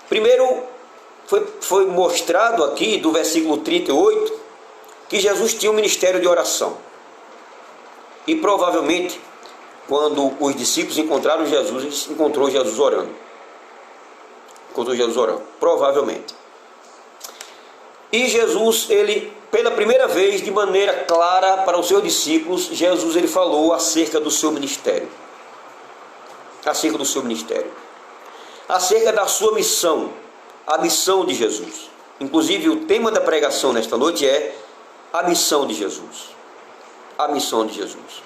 primeiro foi mostrado aqui do versículo 38 que Jesus tinha um ministério de oração. E provavelmente, quando os discípulos encontraram Jesus, eles encontrou Jesus orando. Provavelmente. E Jesus, ele, pela primeira vez, de maneira clara para os seus discípulos, Jesus, ele falou acerca do seu ministério. Acerca do seu ministério. Acerca da sua missão. A missão de Jesus. Inclusive, o tema da pregação nesta noite é a missão de Jesus. A missão de Jesus.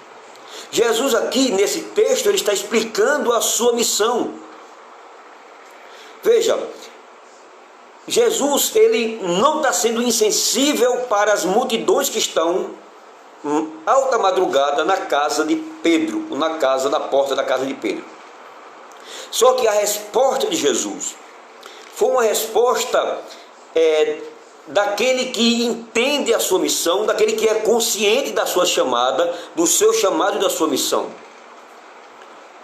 Jesus aqui, nesse texto, ele está explicando a sua missão. Veja, Jesus, ele não está sendo insensível para as multidões que estão alta madrugada na casa de Pedro, na porta da casa de Pedro. Só que a resposta de Jesus foi uma resposta daquele que entende a sua missão, daquele que é consciente da sua chamada, do seu chamado e da sua missão.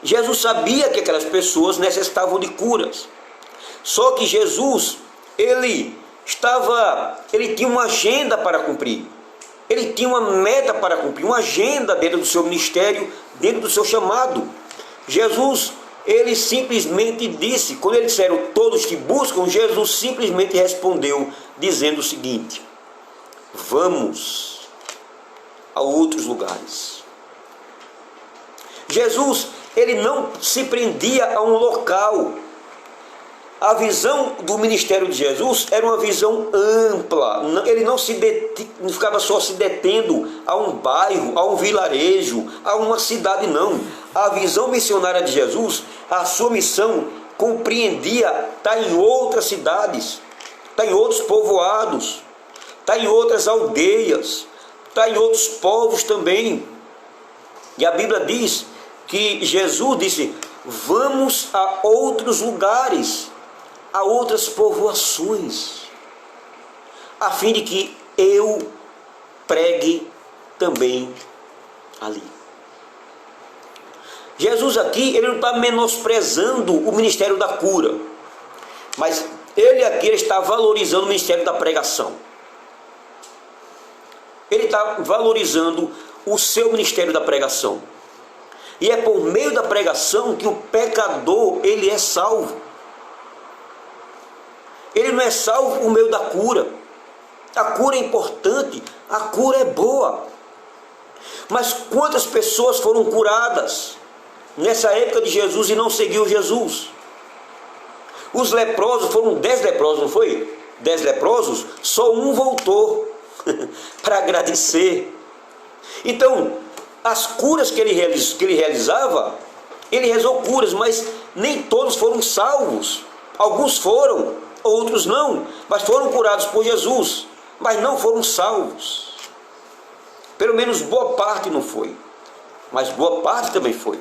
Jesus sabia que aquelas pessoas necessitavam de curas. Só que Jesus, ele tinha uma agenda para cumprir. Ele tinha uma meta para cumprir, uma agenda dentro do seu ministério, dentro do seu chamado. Jesus, ele simplesmente disse, quando eles disseram todos te buscam, Jesus simplesmente respondeu, dizendo o seguinte: vamos a outros lugares. Jesus, ele não se prendia a um local. A visão do ministério de Jesus era uma visão ampla. Ele não ficava só se detendo a um bairro, a um vilarejo, a uma cidade, não. A visão missionária de Jesus, a sua missão compreendia, está em outras cidades, está em outros povoados, está em outras aldeias, está em outros povos também. E a Bíblia diz que Jesus disse: vamos a outros lugares, a outras povoações, a fim de que eu pregue também ali. Jesus aqui, ele não está menosprezando o ministério da cura, mas ele está valorizando o ministério da pregação. Ele está valorizando o seu ministério da pregação. E é por meio da pregação que o pecador, ele é salvo. Ele não é salvo por meio da cura. A cura é importante, a cura é boa. Mas quantas pessoas foram curadas nessa época de Jesus e não seguiu Jesus? Os leprosos, foram 10 leprosos, não foi? 10 leprosos, só um voltou para agradecer. Então, as curas que ele realizava, ele realizou curas, mas nem todos foram salvos. Alguns foram, outros não, mas foram curados por Jesus, mas não foram salvos. Pelo menos boa parte não foi, mas boa parte também foi.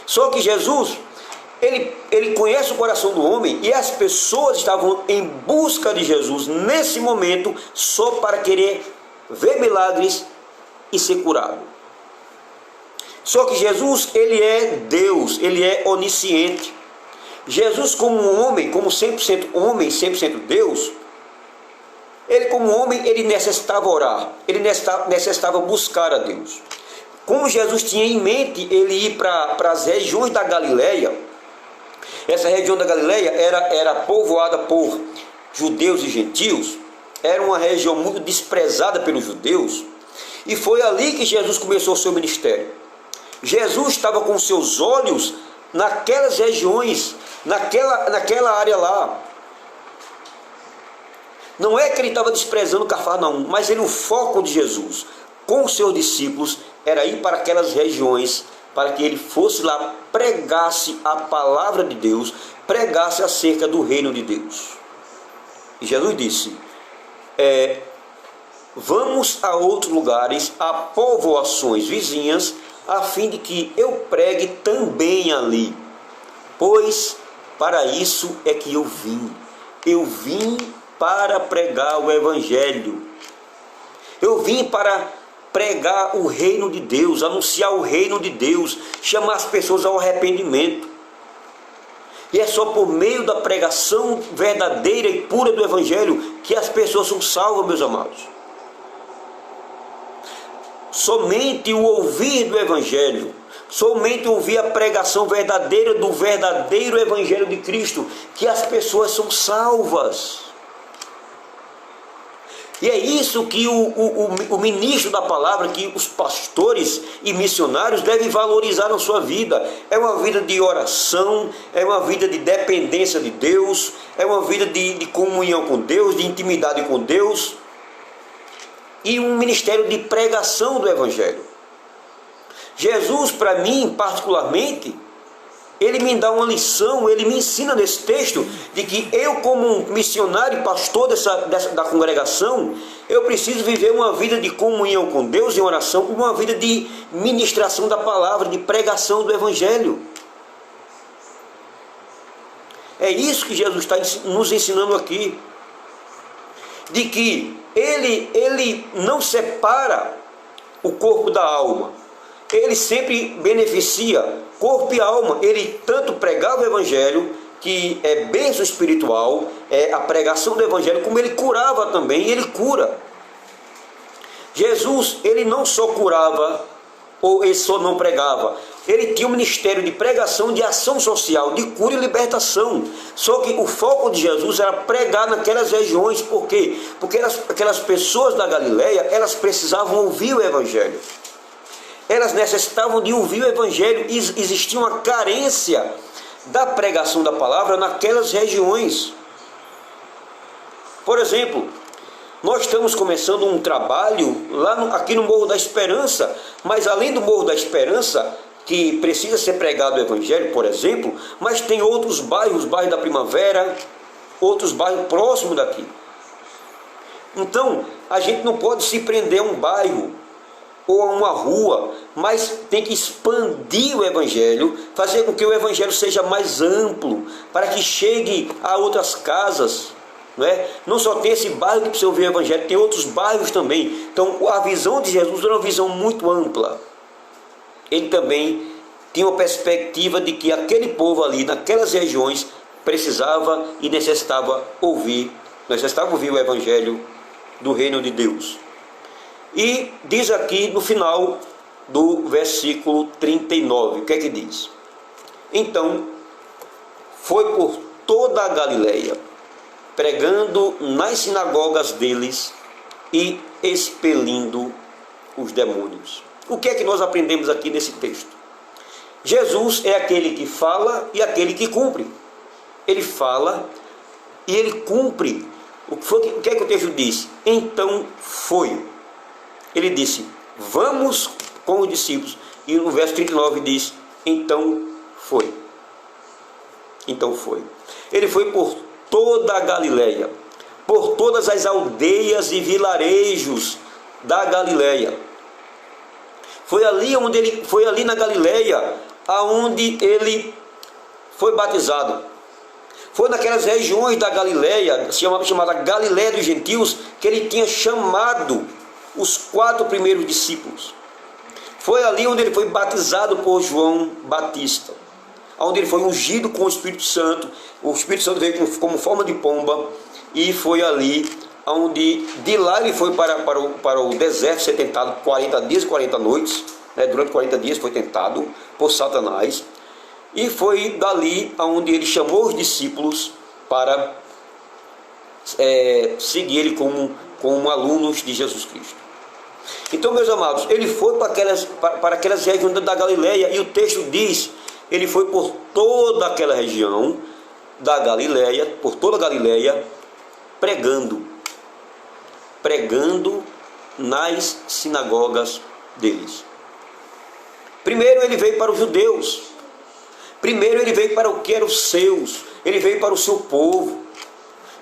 Só que Jesus, ele conhece o coração do homem, e as pessoas estavam em busca de Jesus nesse momento só para querer ver milagres e ser curado. Só que Jesus, ele é Deus, ele é onisciente. Jesus, como um homem, como 100% homem, 100% Deus, ele como homem, ele necessitava orar, ele necessitava buscar a Deus. Como Jesus tinha em mente ele ir para as regiões da Galileia, essa região da Galileia era povoada por judeus e gentios, era uma região muito desprezada pelos judeus, e foi ali que Jesus começou o seu ministério. Jesus estava com seus olhos naquelas regiões, naquela área lá. Não é que ele estava desprezando Cafarnaum, mas o foco de Jesus com os seus discípulos era ir para aquelas regiões, para que ele fosse lá, pregasse a palavra de Deus, pregasse acerca do reino de Deus. E Jesus disse: vamos a outros lugares, a povoações vizinhas, a fim de que eu pregue também ali, pois para isso é que eu vim. Eu vim para pregar o Evangelho. Eu vim para pregar o reino de Deus, anunciar o reino de Deus, chamar as pessoas ao arrependimento. E é só por meio da pregação verdadeira e pura do Evangelho que as pessoas são salvas, meus amados. somente o ouvir do Evangelho, somente ouvir a pregação verdadeira do verdadeiro Evangelho de Cristo, que as pessoas são salvas. E é isso que o ministro da palavra, que os pastores e missionários devem valorizar na sua vida. É uma vida de oração, é uma vida de dependência de Deus, é uma vida de comunhão com Deus, de intimidade com Deus, e um ministério de pregação do Evangelho. Jesus, para mim, particularmente, ele me dá uma lição, ele me ensina nesse texto, de que eu, como um missionário e pastor da congregação, eu preciso viver uma vida de comunhão com Deus em oração, uma vida de ministração da palavra, de pregação do Evangelho. É isso que Jesus está nos ensinando aqui, de que ele não separa o corpo da alma, ele sempre beneficia corpo e alma. Ele tanto pregava o Evangelho, que é bênção espiritual, é a pregação do Evangelho, como ele curava também, e ele cura. Jesus, ele não só curava, ou ele só não pregava, ele tinha um ministério de pregação, de ação social, de cura e libertação. Só que o foco de Jesus era pregar naquelas regiões. Por quê? Porque aquelas pessoas da Galileia, elas precisavam ouvir o Evangelho. Elas necessitavam de ouvir o Evangelho, e existia uma carência da pregação da palavra naquelas regiões. Por exemplo, nós estamos começando um trabalho aqui no Morro da Esperança, mas além do Morro da Esperança, que precisa ser pregado o Evangelho, por exemplo, mas tem outros bairros, bairro da Primavera, outros bairros próximos daqui. Então, a gente não pode se prender a um bairro ou a uma rua, mas tem que expandir o Evangelho, fazer com que o Evangelho seja mais amplo, para que chegue a outras casas. Não só tem esse bairro que precisa ouvir o Evangelho, tem outros bairros também. Então a visão de Jesus era uma visão muito ampla. Ele também tinha uma perspectiva de que aquele povo ali, naquelas regiões, precisava e necessitava ouvir o Evangelho do reino de Deus. E diz aqui no final do versículo 39, o que é que diz? Então foi por toda a Galileia, pregando nas sinagogas deles e expelindo os demônios. O que é que nós aprendemos aqui nesse texto? Jesus é aquele que fala e aquele que cumpre. Ele fala e ele cumpre. O que é que o texto diz? Então foi. Ele disse, vamos com os discípulos. E no verso 39 diz, então foi. Então foi. Ele foi por toda a Galileia, por todas as aldeias e vilarejos da Galileia. Foi ali na Galileia aonde ele foi batizado. Foi naquelas regiões da Galileia, chamada Galileia dos Gentios, que ele tinha chamado os 4 primeiros discípulos. Foi ali onde ele foi batizado por João Batista, onde ele foi ungido com o Espírito Santo. O Espírito Santo veio como forma de pomba, e foi ali onde, de lá ele foi para o deserto ser tentado 40 dias e 40 noites. Durante 40 dias foi tentado por Satanás, e foi dali onde ele chamou os discípulos para seguir ele como alunos de Jesus Cristo. Então, meus amados, ele foi para aquelas regiões da Galileia, e o texto diz, ele foi por toda aquela região da Galileia, por toda a Galileia, pregando nas sinagogas deles. Primeiro ele veio para os judeus, primeiro ele veio para o que eram os seus, ele veio para o seu povo.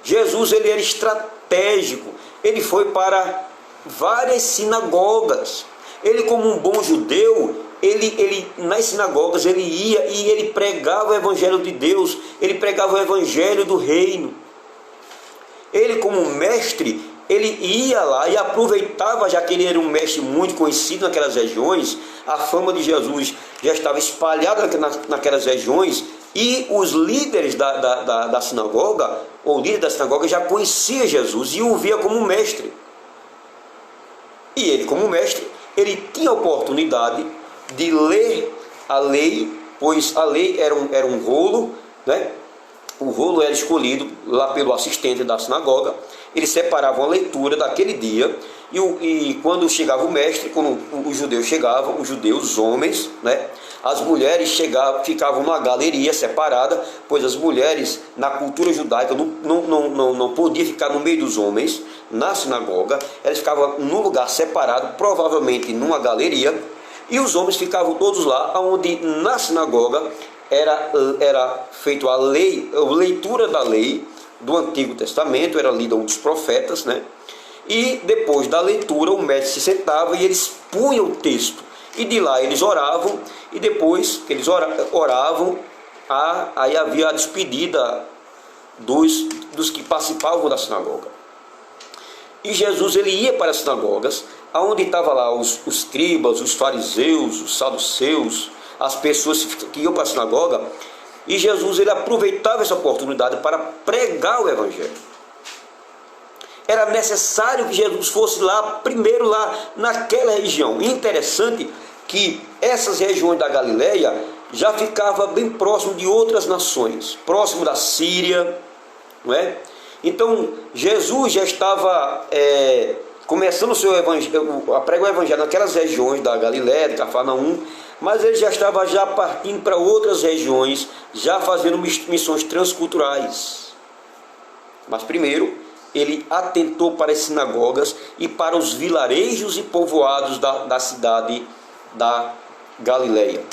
Jesus, ele era estratégico, ele foi para várias sinagogas. Ele, como um bom judeu, ele nas sinagogas ele ia e ele pregava o Evangelho de Deus, ele pregava o Evangelho do reino. Ele, como mestre, ele ia lá e aproveitava, já que ele era um mestre muito conhecido naquelas regiões, a fama de Jesus já estava espalhada naquelas regiões, e os líderes da sinagoga, ou líder da sinagoga, já conhecia Jesus e o via como mestre. E ele, como mestre, ele tinha a oportunidade de ler a lei, pois a lei era um rolo, né? O rolo era escolhido lá pelo assistente da sinagoga. Eles separavam a leitura daquele dia, e quando chegava o mestre, quando os judeus chegavam, os homens, né? As mulheres ficavam numa galeria separada, pois as mulheres, na cultura judaica, não podiam ficar no meio dos homens, na sinagoga. Elas ficavam num lugar separado, provavelmente numa galeria, e os homens ficavam todos lá, onde na sinagoga era feita a leitura da lei do Antigo Testamento, era lida um dos profetas, né? E depois da leitura o mestre se sentava e eles punham o texto, e de lá eles oravam, e depois que eles oravam, aí havia a despedida dos que participavam da sinagoga. E Jesus, ele ia para as sinagogas, onde estavam lá os escribas, os fariseus, os saduceus, as pessoas que iam para a sinagoga, e Jesus, ele aproveitava essa oportunidade para pregar o evangelho. Era necessário que Jesus fosse lá, primeiro lá naquela região. E interessante que essas regiões da Galileia já ficavam bem próximo de outras nações, próximo da Síria, não é? Então Jesus já estava começando a pregar o evangelho naquelas regiões da Galileia, de Cafarnaum, mas ele já estava partindo para outras regiões, já fazendo missões transculturais. Mas primeiro ele atentou para as sinagogas e para os vilarejos e povoados da cidade da Galileia.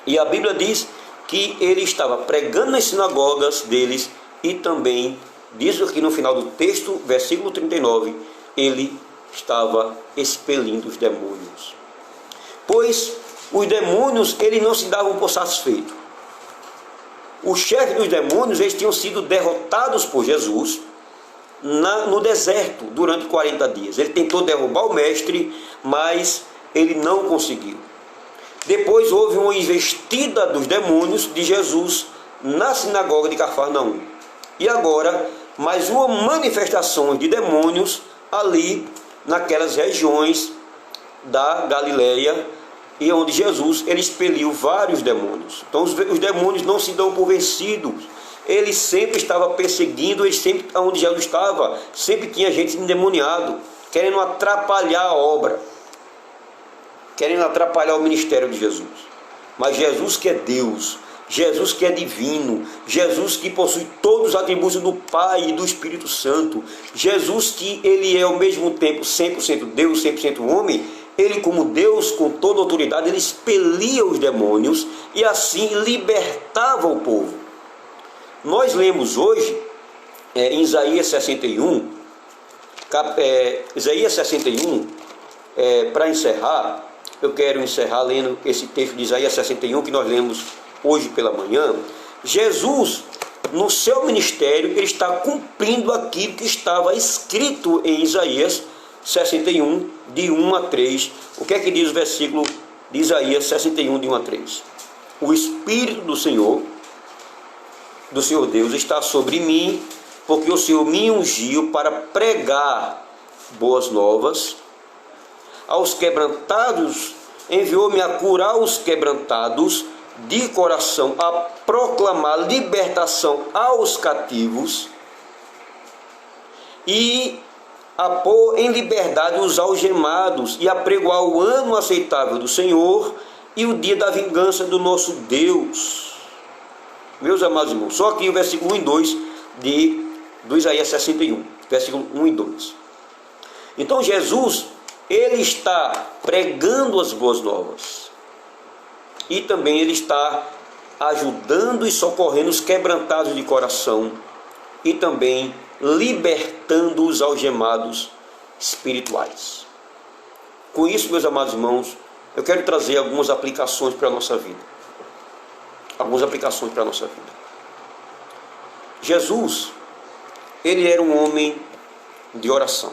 E a Bíblia diz que ele estava pregando nas sinagogas deles, e também diz aqui no final do texto, versículo 39, ele estava expelindo os demônios. Pois os demônios, eles não se davam por satisfeitos. Os chefes dos demônios, eles tinham sido derrotados por Jesus no deserto durante 40 dias. Ele tentou derrubar o mestre, mas ele não conseguiu. Depois houve uma investida dos demônios de Jesus na sinagoga de Cafarnaum. E agora, mais uma manifestação de demônios ali naquelas regiões da Galileia, e onde Jesus, ele expeliu vários demônios. Então os demônios não se dão por vencidos. Ele sempre estava perseguindo, onde Jesus estava, sempre tinha gente endemoniado, querendo atrapalhar a obra, querendo atrapalhar o ministério de Jesus. Mas Jesus, que é Deus, Jesus que é divino, Jesus que possui todos os atributos do Pai e do Espírito Santo, Jesus que ele é ao mesmo tempo 100% Deus, 100% homem, ele como Deus, com toda autoridade, ele expelia os demônios e assim libertava o povo. Nós lemos hoje em Isaías 61, para encerrar, eu quero encerrar lendo esse texto de Isaías 61 que nós lemos hoje pela manhã. Jesus, no seu ministério, ele está cumprindo aquilo que estava escrito em Isaías 61, de 1 a 3. O que é que diz o versículo de Isaías 61, de 1 a 3? O Espírito do Senhor Deus está sobre mim, porque o Senhor me ungiu para pregar boas novas aos quebrantados, enviou-me a curar os quebrantados de coração, a proclamar libertação aos cativos e a pôr em liberdade os algemados, e a pregoar o ano aceitável do Senhor e o dia da vingança do nosso Deus. Meus amados irmãos, só aqui o versículo 1 e 2 do Isaías 61, versículo 1 e 2. Então Jesus, ele está pregando as boas novas, e também ele está ajudando e socorrendo os quebrantados de coração, e também libertando os algemados espirituais. Com isso, meus amados irmãos, eu quero trazer algumas aplicações para a nossa vida. Jesus, ele era um homem de oração.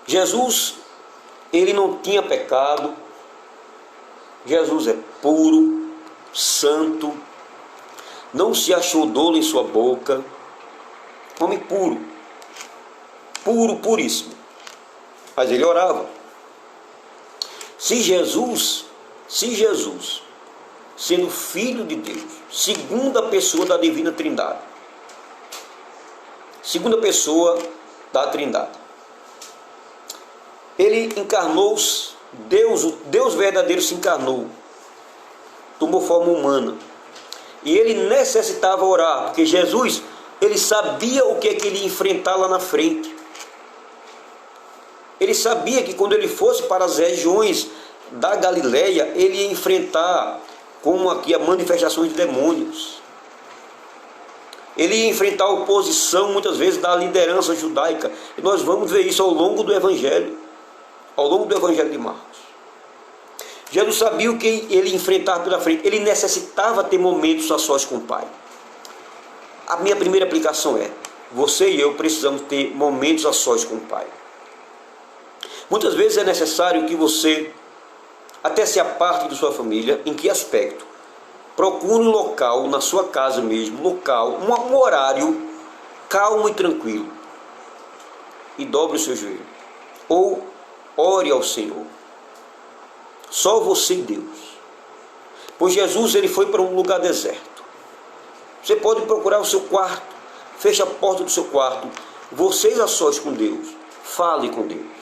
Jesus, ele não tinha pecado. Jesus é puro, santo, não se achou dolo em sua boca. Homem puro, puríssimo. Mas ele orava. Se Jesus, sendo Filho de Deus, segunda pessoa da Divina Trindade, segunda pessoa da Trindade, ele encarnou-se, o Deus verdadeiro se encarnou, tomou forma humana, e ele necessitava orar, porque Jesus, ele sabia o que é que ele ia enfrentar lá na frente. Ele sabia que quando ele fosse para as regiões da Galileia, ele ia enfrentar, como aqui, a manifestação de demônios. Ele ia enfrentar a oposição, muitas vezes, da liderança judaica. E nós vamos ver isso ao longo do Evangelho de Marcos. Jesus sabia o que ele ia enfrentar pela frente. Ele necessitava ter momentos a sós com o Pai. A minha primeira aplicação é: você e eu precisamos ter momentos a sós com o Pai. Muitas vezes é necessário que você até se aparte de sua família. Em que aspecto? Procure um local, na sua casa mesmo, um horário calmo e tranquilo, e dobre o seu joelho, ou ore ao Senhor, só você e Deus. Pois Jesus, ele foi para um lugar deserto. Você pode procurar o seu quarto, feche a porta do seu quarto, vocês a sós com Deus, fale com Deus,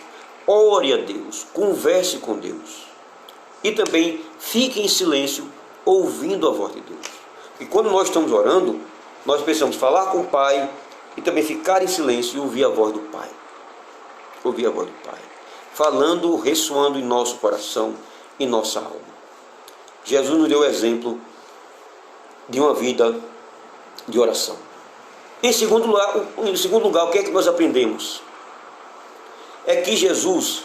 ore a Deus, converse com Deus, e também fique em silêncio, ouvindo a voz de Deus. E quando nós estamos orando, nós precisamos falar com o Pai e também ficar em silêncio e ouvir a voz do Pai. Ouvir a voz do Pai, falando, ressoando em nosso coração, em nossa alma. Jesus nos deu o exemplo de uma vida de oração. Em segundo lugar, o que é que nós aprendemos? É que Jesus,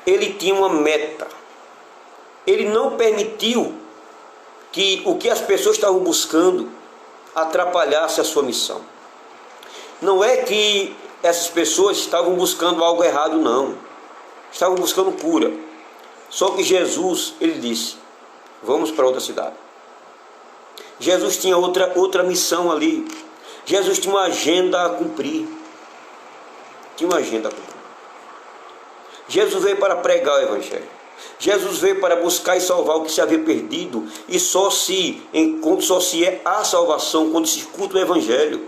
ele tinha uma meta. Ele não permitiu que o que as pessoas estavam buscando atrapalhasse a sua missão. Não é que essas pessoas estavam buscando algo errado, não. Estavam buscando cura. Só que Jesus, ele disse: vamos para outra cidade. Jesus tinha outra missão ali. Jesus tinha uma agenda a cumprir. Jesus veio para pregar o Evangelho. Jesus veio para buscar e salvar o que se havia perdido. E só se há salvação quando se escuta o Evangelho.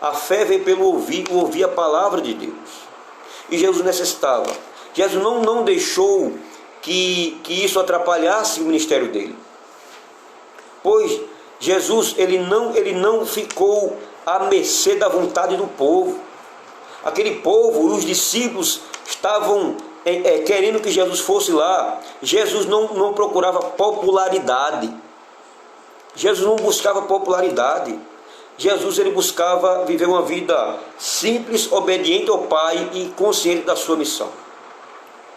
A fé vem pelo ouvir a palavra de Deus. E Jesus necessitava. Jesus não deixou que isso atrapalhasse o ministério dele. Pois Jesus, ele não ficou à mercê da vontade do povo. Aquele povo, os discípulos estavam querendo que Jesus fosse lá. Jesus não procurava popularidade. Jesus não buscava popularidade. Jesus, ele buscava viver uma vida simples, obediente ao Pai e consciente da sua missão.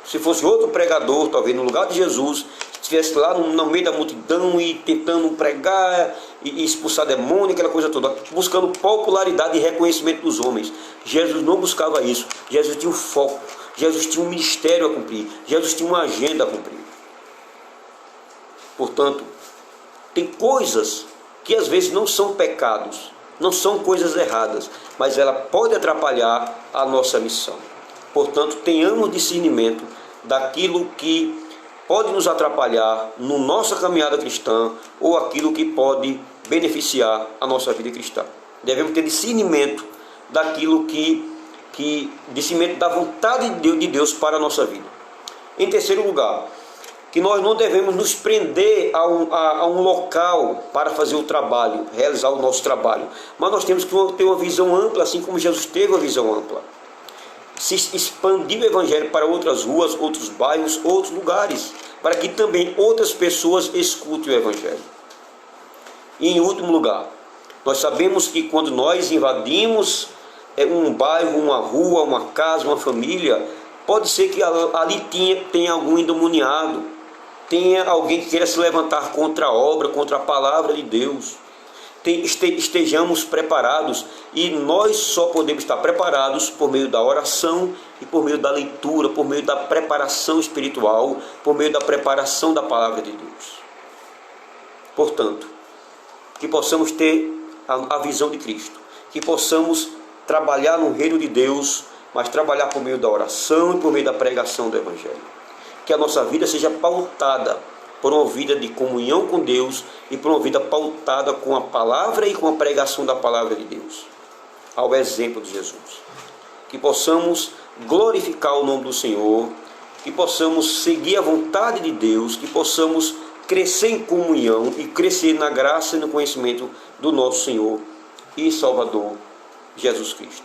Se fosse outro pregador, talvez no lugar de Jesus, estivesse lá no meio da multidão e tentando pregar e expulsar demônio, aquela coisa toda, buscando popularidade e reconhecimento dos homens. Jesus não buscava isso. Jesus tinha um foco. Jesus tinha um ministério a cumprir. Jesus tinha uma agenda a cumprir. Portanto, tem coisas que às vezes não são pecados, não são coisas erradas, mas ela pode atrapalhar a nossa missão. Portanto, tenhamos discernimento daquilo que pode nos atrapalhar na nossa caminhada cristã ou aquilo que pode beneficiar a nossa vida cristã. Devemos ter discernimento daquilo discernimento da vontade de Deus para a nossa vida. Em terceiro lugar, que nós não devemos nos prender a um local para fazer o trabalho, realizar o nosso trabalho, mas nós temos que ter uma visão ampla, assim como Jesus teve uma visão ampla. Se expandir o Evangelho para outras ruas, outros bairros, outros lugares, para que também outras pessoas escutem o Evangelho. E em último lugar, nós sabemos que quando nós invadimos um bairro, uma rua, uma casa, uma família, pode ser que ali tenha algum endemoniado, tenha alguém que queira se levantar contra a obra, contra a palavra de Deus. Estejamos preparados, e nós só podemos estar preparados por meio da oração e por meio da leitura, por meio da preparação espiritual, por meio da preparação da palavra de Deus. Portanto, que possamos ter a visão de Cristo, que possamos trabalhar no reino de Deus, mas trabalhar por meio da oração e por meio da pregação do Evangelho. que a nossa vida seja pautada por uma vida de comunhão com Deus e por uma vida pautada com a palavra e com a pregação da palavra de Deus, ao exemplo de Jesus. Que possamos glorificar o nome do Senhor, que possamos seguir a vontade de Deus, que possamos crescer em comunhão e crescer na graça e no conhecimento do nosso Senhor e Salvador Jesus Cristo.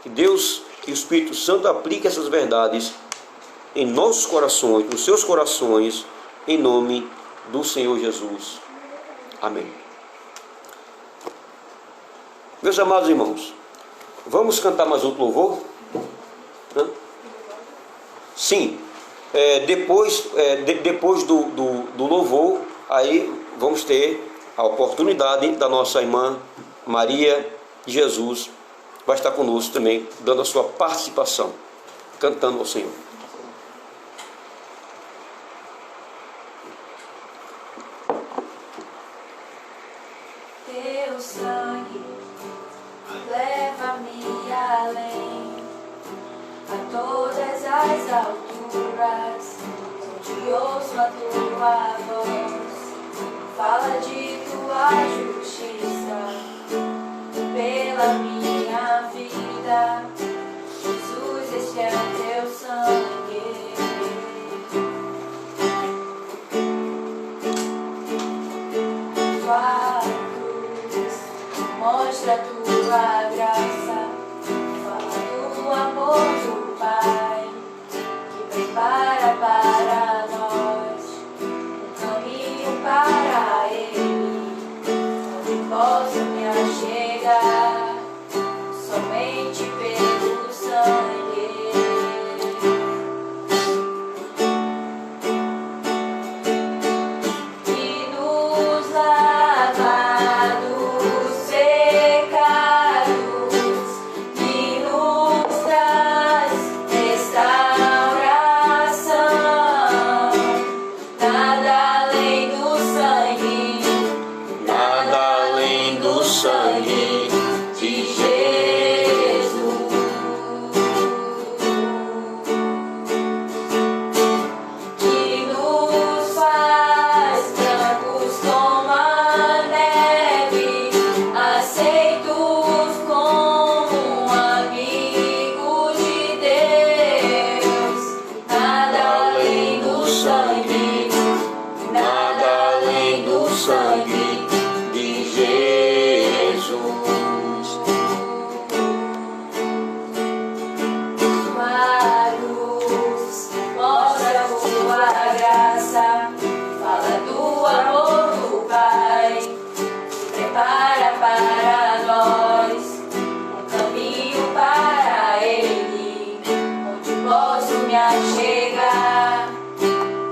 Que Deus e o Espírito Santo apliquem essas verdades em nossos corações, nos seus corações, em nome do Senhor Jesus. Amém. Meus amados irmãos, vamos cantar mais outro louvor? Sim, depois do louvor, aí vamos ter a oportunidade da nossa irmã Maria de Jesus, vai estar conosco também, dando a sua participação, cantando ao Senhor. Teu sangue leva-me além, a todas as alturas, onde ouço a tua voz, fala de tua justiça pela minha vida. Jesus, este é o teu sangue. Tua cruz mostra a tua graça, fala do amor do Pai, que prepara para nós um caminho para Ele, onde posso me achegar somente pelo sangue. Que nos lava dos pecados, que nos traz restauração. Nada além do sangue, Nada além do sangue de Jesus, que nos faz brancos como a neve, aceitos como amigos de Deus. Nada além do sangue, nada além do sangue de Jesus. Tua luz mostra a tua graça, fala do amor do Pai, prepara para nós um caminho para Ele, onde posso me achegar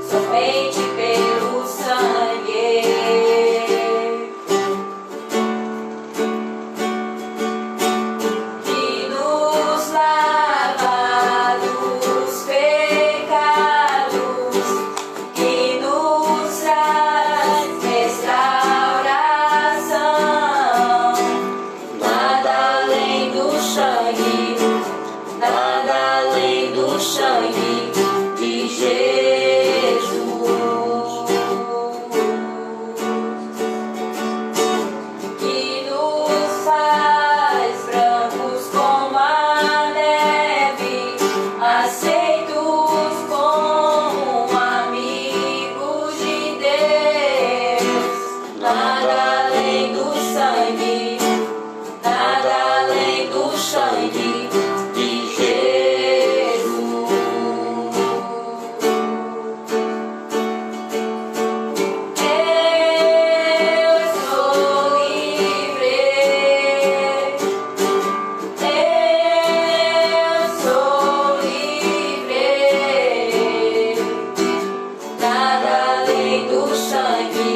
somente pelo sangue. Que nos lava dos pecados, que nos traz restauração. Nada além do sangue, nada além do sangue de Jesus. Que nos faz brancos como a neve, aceitos como amigos de Deus. Nada além do sangue, nada além do sangue de Jesus. Eu sou livre, eu sou livre. Nada além do sangue,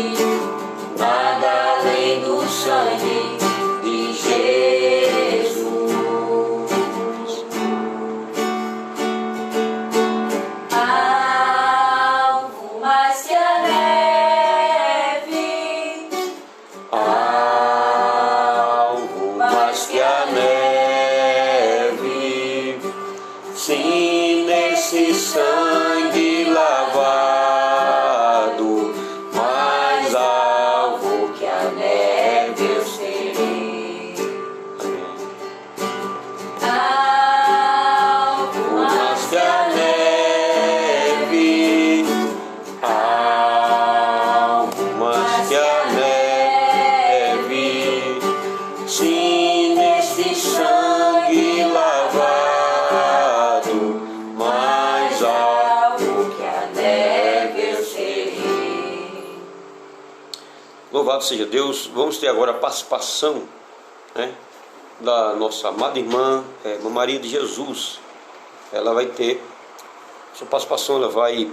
nada além do sangue de Jesus. Louvado seja Deus. Vamos ter agora a participação, né, da nossa amada irmã, Irmã Maria de Jesus. Ela vai ter sua participação, ela vai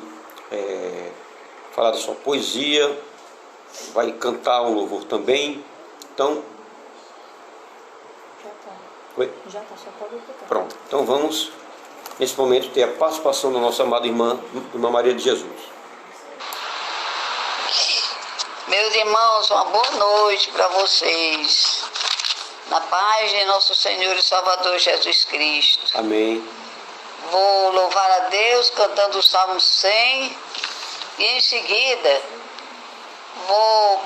falar da sua poesia, vai cantar um louvor também. Então, já tá, só pode tocar. Pronto, então vamos nesse momento ter a participação da nossa amada irmã Maria de Jesus. Meus irmãos, uma boa noite para vocês, na paz de nosso Senhor e Salvador Jesus Cristo. Amém. Vou louvar a Deus cantando o Salmo 100 e em seguida vou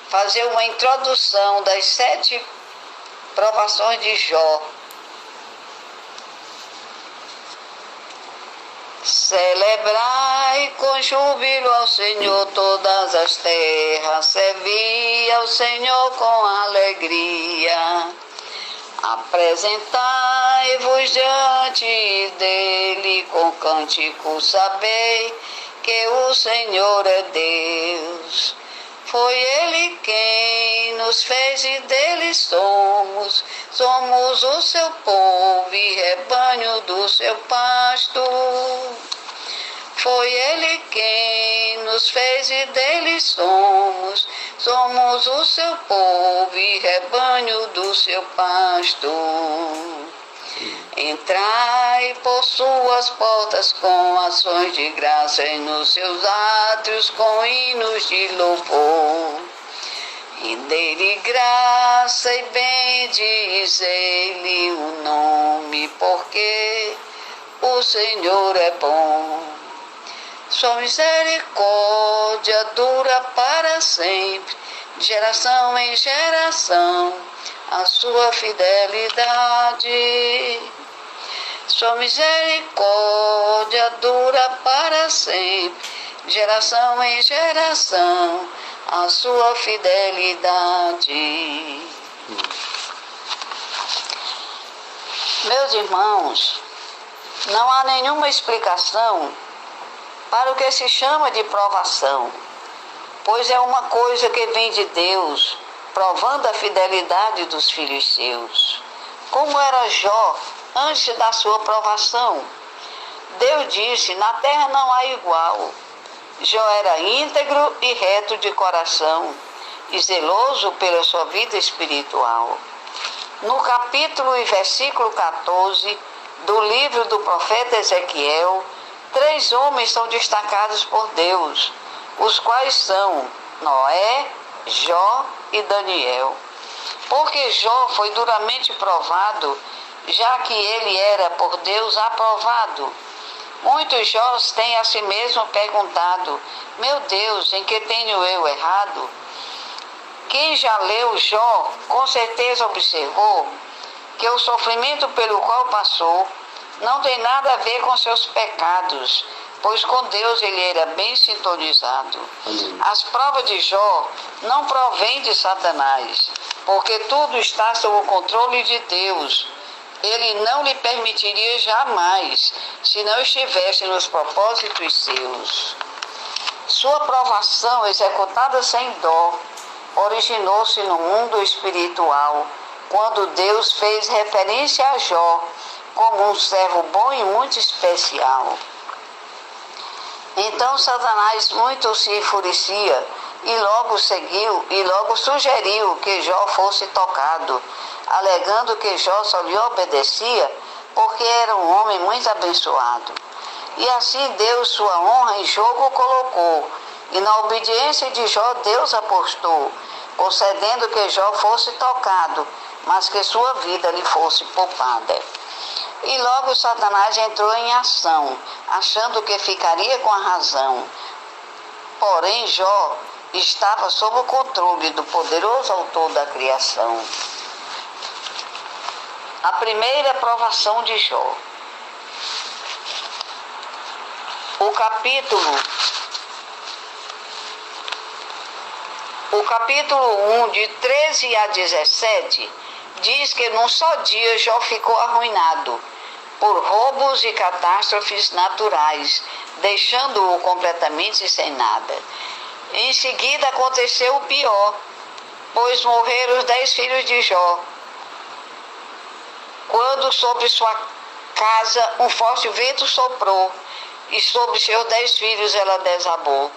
fazer uma introdução das 7 provações de Jó. Celebrai com júbilo ao Senhor todas as terras, servi ao Senhor com alegria. Apresentai-vos diante dele com cântico, sabei que o Senhor é Deus. Foi Ele quem nos fez e dele somos o seu povo e rebanho do seu pasto. Foi Ele quem nos fez e dele somos o seu povo e rebanho do seu pasto. Entrai por suas portas com ações de graça e nos seus átrios com hinos de louvor. E dele graça e bendizei-lhe o nome, porque o Senhor é bom. Sua misericórdia dura para sempre, de geração em geração, a sua fidelidade. Sua misericórdia dura para sempre, de geração em geração, a sua fidelidade. Meus irmãos, não há nenhuma explicação para o que se chama de provação, pois é uma coisa que vem de Deus, provando a fidelidade dos filhos seus. Como era Jó antes da sua provação? Deus disse: na terra não há igual. Jó era íntegro e reto de coração e zeloso pela sua vida espiritual. No capítulo e versículo 14 do livro do profeta Ezequiel, 3 homens são destacados por Deus, os quais são Noé, Jó e Daniel. Porque Jó foi duramente provado, já que ele era por Deus aprovado. Muitos Jós têm a si mesmo perguntado: meu Deus, em que tenho eu errado? Quem já leu Jó, com certeza observou que o sofrimento pelo qual passou não tem nada a ver com seus pecados, pois com Deus ele era bem sintonizado. As provas de Jó não provêm de Satanás, porque tudo está sob o controle de Deus. Ele não lhe permitiria jamais, se não estivesse nos propósitos seus. Sua provação, executada sem dó, originou-se no mundo espiritual, quando Deus fez referência a Jó como um servo bom e muito especial. Então Satanás muito se enfurecia e logo sugeriu que Jó fosse tocado, alegando que Jó só lhe obedecia porque era um homem muito abençoado. E assim Deus sua honra em jogo colocou, e na obediência de Jó Deus apostou, concedendo que Jó fosse tocado, mas que sua vida lhe fosse poupada. E logo Satanás entrou em ação, achando que ficaria com a razão. Porém Jó estava sob o controle do poderoso autor da criação. A primeira provação de Jó. O capítulo 1, de 13 a 17, diz que num só dia Jó ficou arruinado por roubos e catástrofes naturais, deixando-o completamente sem nada. Em seguida aconteceu o pior, pois morreram os 10 filhos de Jó, quando sobre sua casa um forte vento soprou, e sobre seus 10 filhos ela desabou.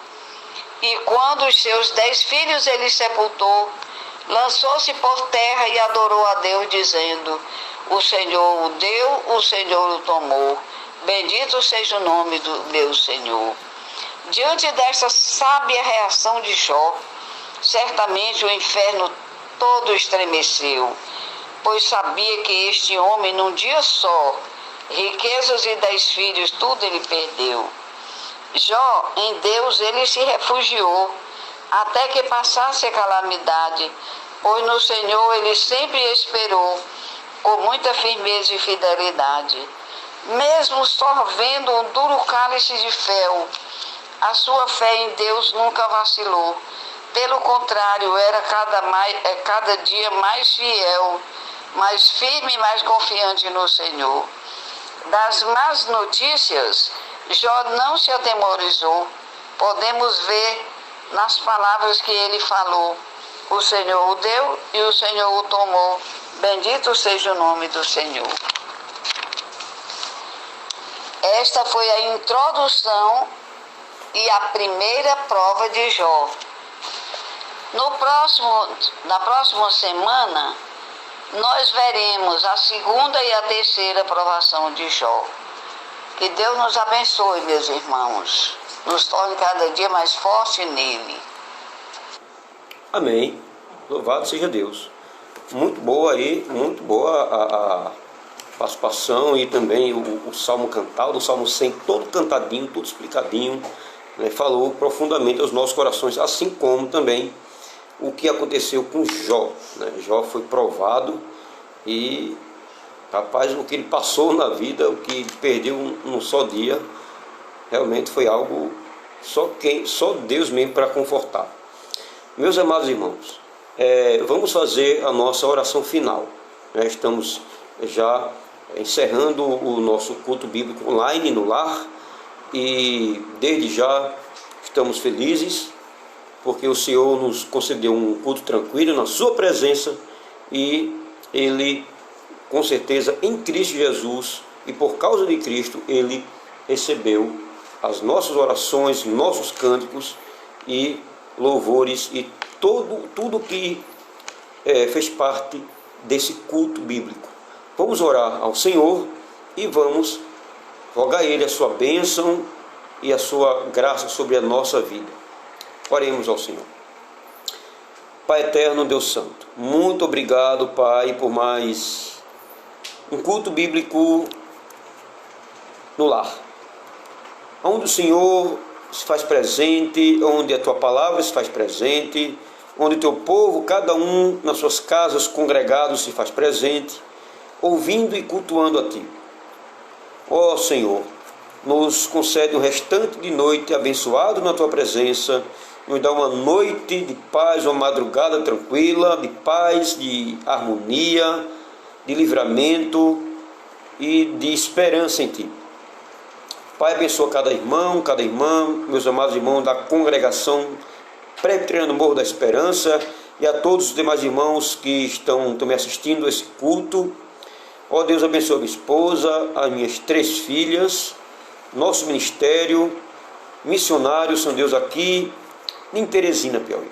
E quando os seus 10 filhos ele sepultou, lançou-se por terra e adorou a Deus, dizendo: o Senhor o deu, o Senhor o tomou. Bendito seja o nome do meu Senhor. Diante desta sábia reação de Jó, certamente o inferno todo estremeceu, pois sabia que este homem, num dia só, riquezas e 10 filhos, tudo ele perdeu. Jó, em Deus, ele se refugiou, até que passasse a calamidade, pois no Senhor ele sempre esperou, com muita firmeza e fidelidade. Mesmo sorvendo um duro cálice de fel, a sua fé em Deus nunca vacilou. Pelo contrário, era cada dia mais fiel, mais firme e mais confiante no Senhor. Das más notícias, Jó não se atemorizou. Podemos ver nas palavras que ele falou: o Senhor o deu e o Senhor o tomou. Bendito seja o nome do Senhor. Esta foi a introdução e a primeira prova de Jó. Na próxima semana, nós veremos a segunda e a terceira provação de Jó. Que Deus nos abençoe, meus irmãos. Nos torne cada dia mais forte nele. Amém. Louvado seja Deus. Muito boa aí, muito boa a participação e também o Salmo Cantal, do Salmo 100, todo cantadinho, todo explicadinho, né? Falou profundamente aos nossos corações, assim como também o que aconteceu com Jó, né? Jó foi provado e, rapaz, o que ele passou na vida, o que perdeu num só dia, realmente foi algo só Deus mesmo para confortar. Meus amados irmãos, vamos fazer a nossa oração final, né? Estamos já encerrando o nosso culto bíblico online no lar e desde já estamos felizes porque o Senhor nos concedeu um culto tranquilo na sua presença e Ele, com certeza, em Cristo Jesus e por causa de Cristo, Ele recebeu as nossas orações, nossos cânticos e louvores e tudo que fez parte desse culto bíblico. Vamos orar ao Senhor e vamos rogar a Ele a sua bênção e a sua graça sobre a nossa vida. Oremos ao Senhor. Pai eterno, Deus santo, muito obrigado, Pai, por mais um culto bíblico no lar, onde o Senhor se faz presente, onde a Tua palavra se faz presente, onde o Teu povo, cada um nas suas casas, congregados, se faz presente, ouvindo e cultuando a Ti. Ó Senhor, nos concede um restante de noite abençoado na Tua presença, nos dá uma noite de paz, uma madrugada tranquila, de paz, de harmonia, de livramento e de esperança em Ti. Pai, abençoa cada irmão, cada irmã, meus amados irmãos da congregação Presbiteriana do Morro da Esperança e a todos os demais irmãos que estão também assistindo esse culto. Ó Deus, abençoa minha esposa, as minhas 3 filhas, nosso ministério, missionários, São Deus, aqui em Teresina, Piauí.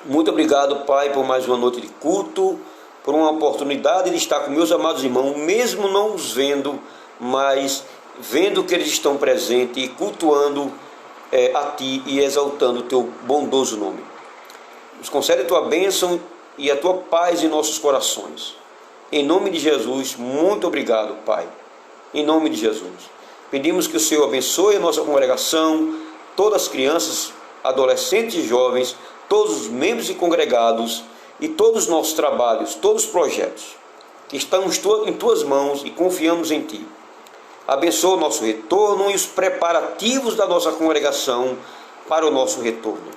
Muito obrigado, Pai, por mais uma noite de culto, por uma oportunidade de estar com meus amados irmãos, mesmo não os vendo, mas vendo que eles estão presentes e cultuando a Ti e exaltando o Teu bondoso nome. Nos concede a Tua bênção e a Tua paz em nossos corações. Em nome de Jesus, muito obrigado, Pai. Em nome de Jesus. Pedimos que o Senhor abençoe a nossa congregação, todas as crianças, adolescentes e jovens, todos os membros e congregados e todos os nossos trabalhos, todos os projetos. Que estamos em Tuas mãos e confiamos em Ti. Abençoa o nosso retorno e os preparativos da nossa congregação para o nosso retorno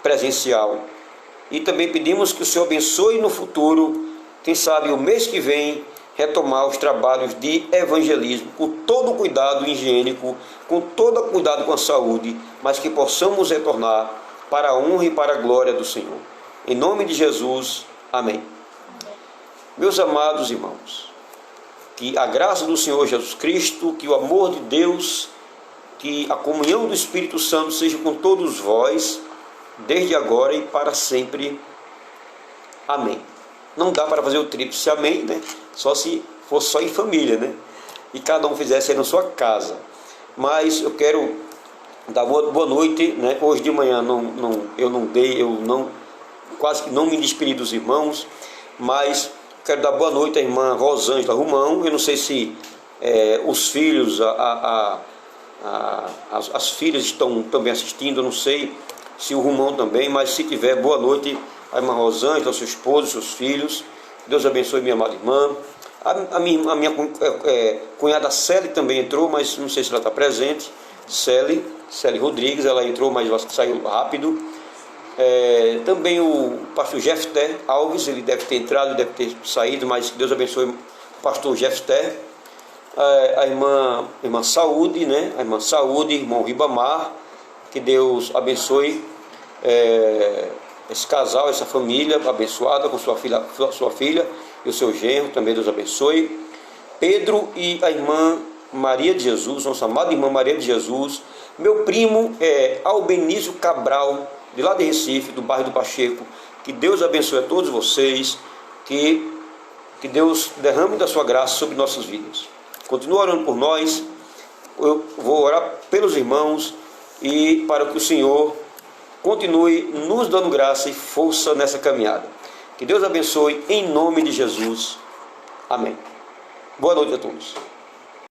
presencial. E também pedimos que o Senhor abençoe no futuro, quem sabe o mês que vem, retomar os trabalhos de evangelismo com todo o cuidado higiênico, com todo o cuidado com a saúde, mas que possamos retornar para a honra e para a glória do Senhor. Em nome de Jesus, amém. Meus amados irmãos, que a graça do Senhor Jesus Cristo, que o amor de Deus, que a comunhão do Espírito Santo seja com todos vós, desde agora e para sempre. Amém. Não dá para fazer o tríplice amém, né? Só se fosse só em família, né? E cada um fizesse aí na sua casa. Mas eu quero dar boa noite, né? Hoje de manhã eu quase que não me despedi dos irmãos, mas quero dar boa noite à irmã Rosângela Romão. Eu não sei se os filhos, as filhas estão também assistindo, eu não sei se o Romão também, mas se tiver, boa noite à irmã Rosângela, seu esposo, seus filhos. Deus abençoe minha amada irmã. A minha cunhada Célia também entrou, mas não sei se ela está presente. Célia Rodrigues, ela entrou, mas ela saiu rápido. Também o pastor Jefté Alves, ele deve ter entrado, deve ter saído, mas que Deus abençoe o pastor Jefté. A irmã Saúde, né? A irmã Saúde, irmão Ribamar, que Deus abençoe esse casal, essa família abençoada com sua filha e o seu genro, também Deus abençoe. Pedro e a irmã Maria de Jesus, nossa amada irmã Maria de Jesus. Meu primo Albenício Cabral, de lá de Recife, do bairro do Pacheco. Que Deus abençoe a todos vocês, que Deus derrame da sua graça sobre nossas vidas. Continue orando por nós. Eu vou orar pelos irmãos e para que o Senhor continue nos dando graça e força nessa caminhada. Que Deus abençoe em nome de Jesus. Amém. Boa noite a todos.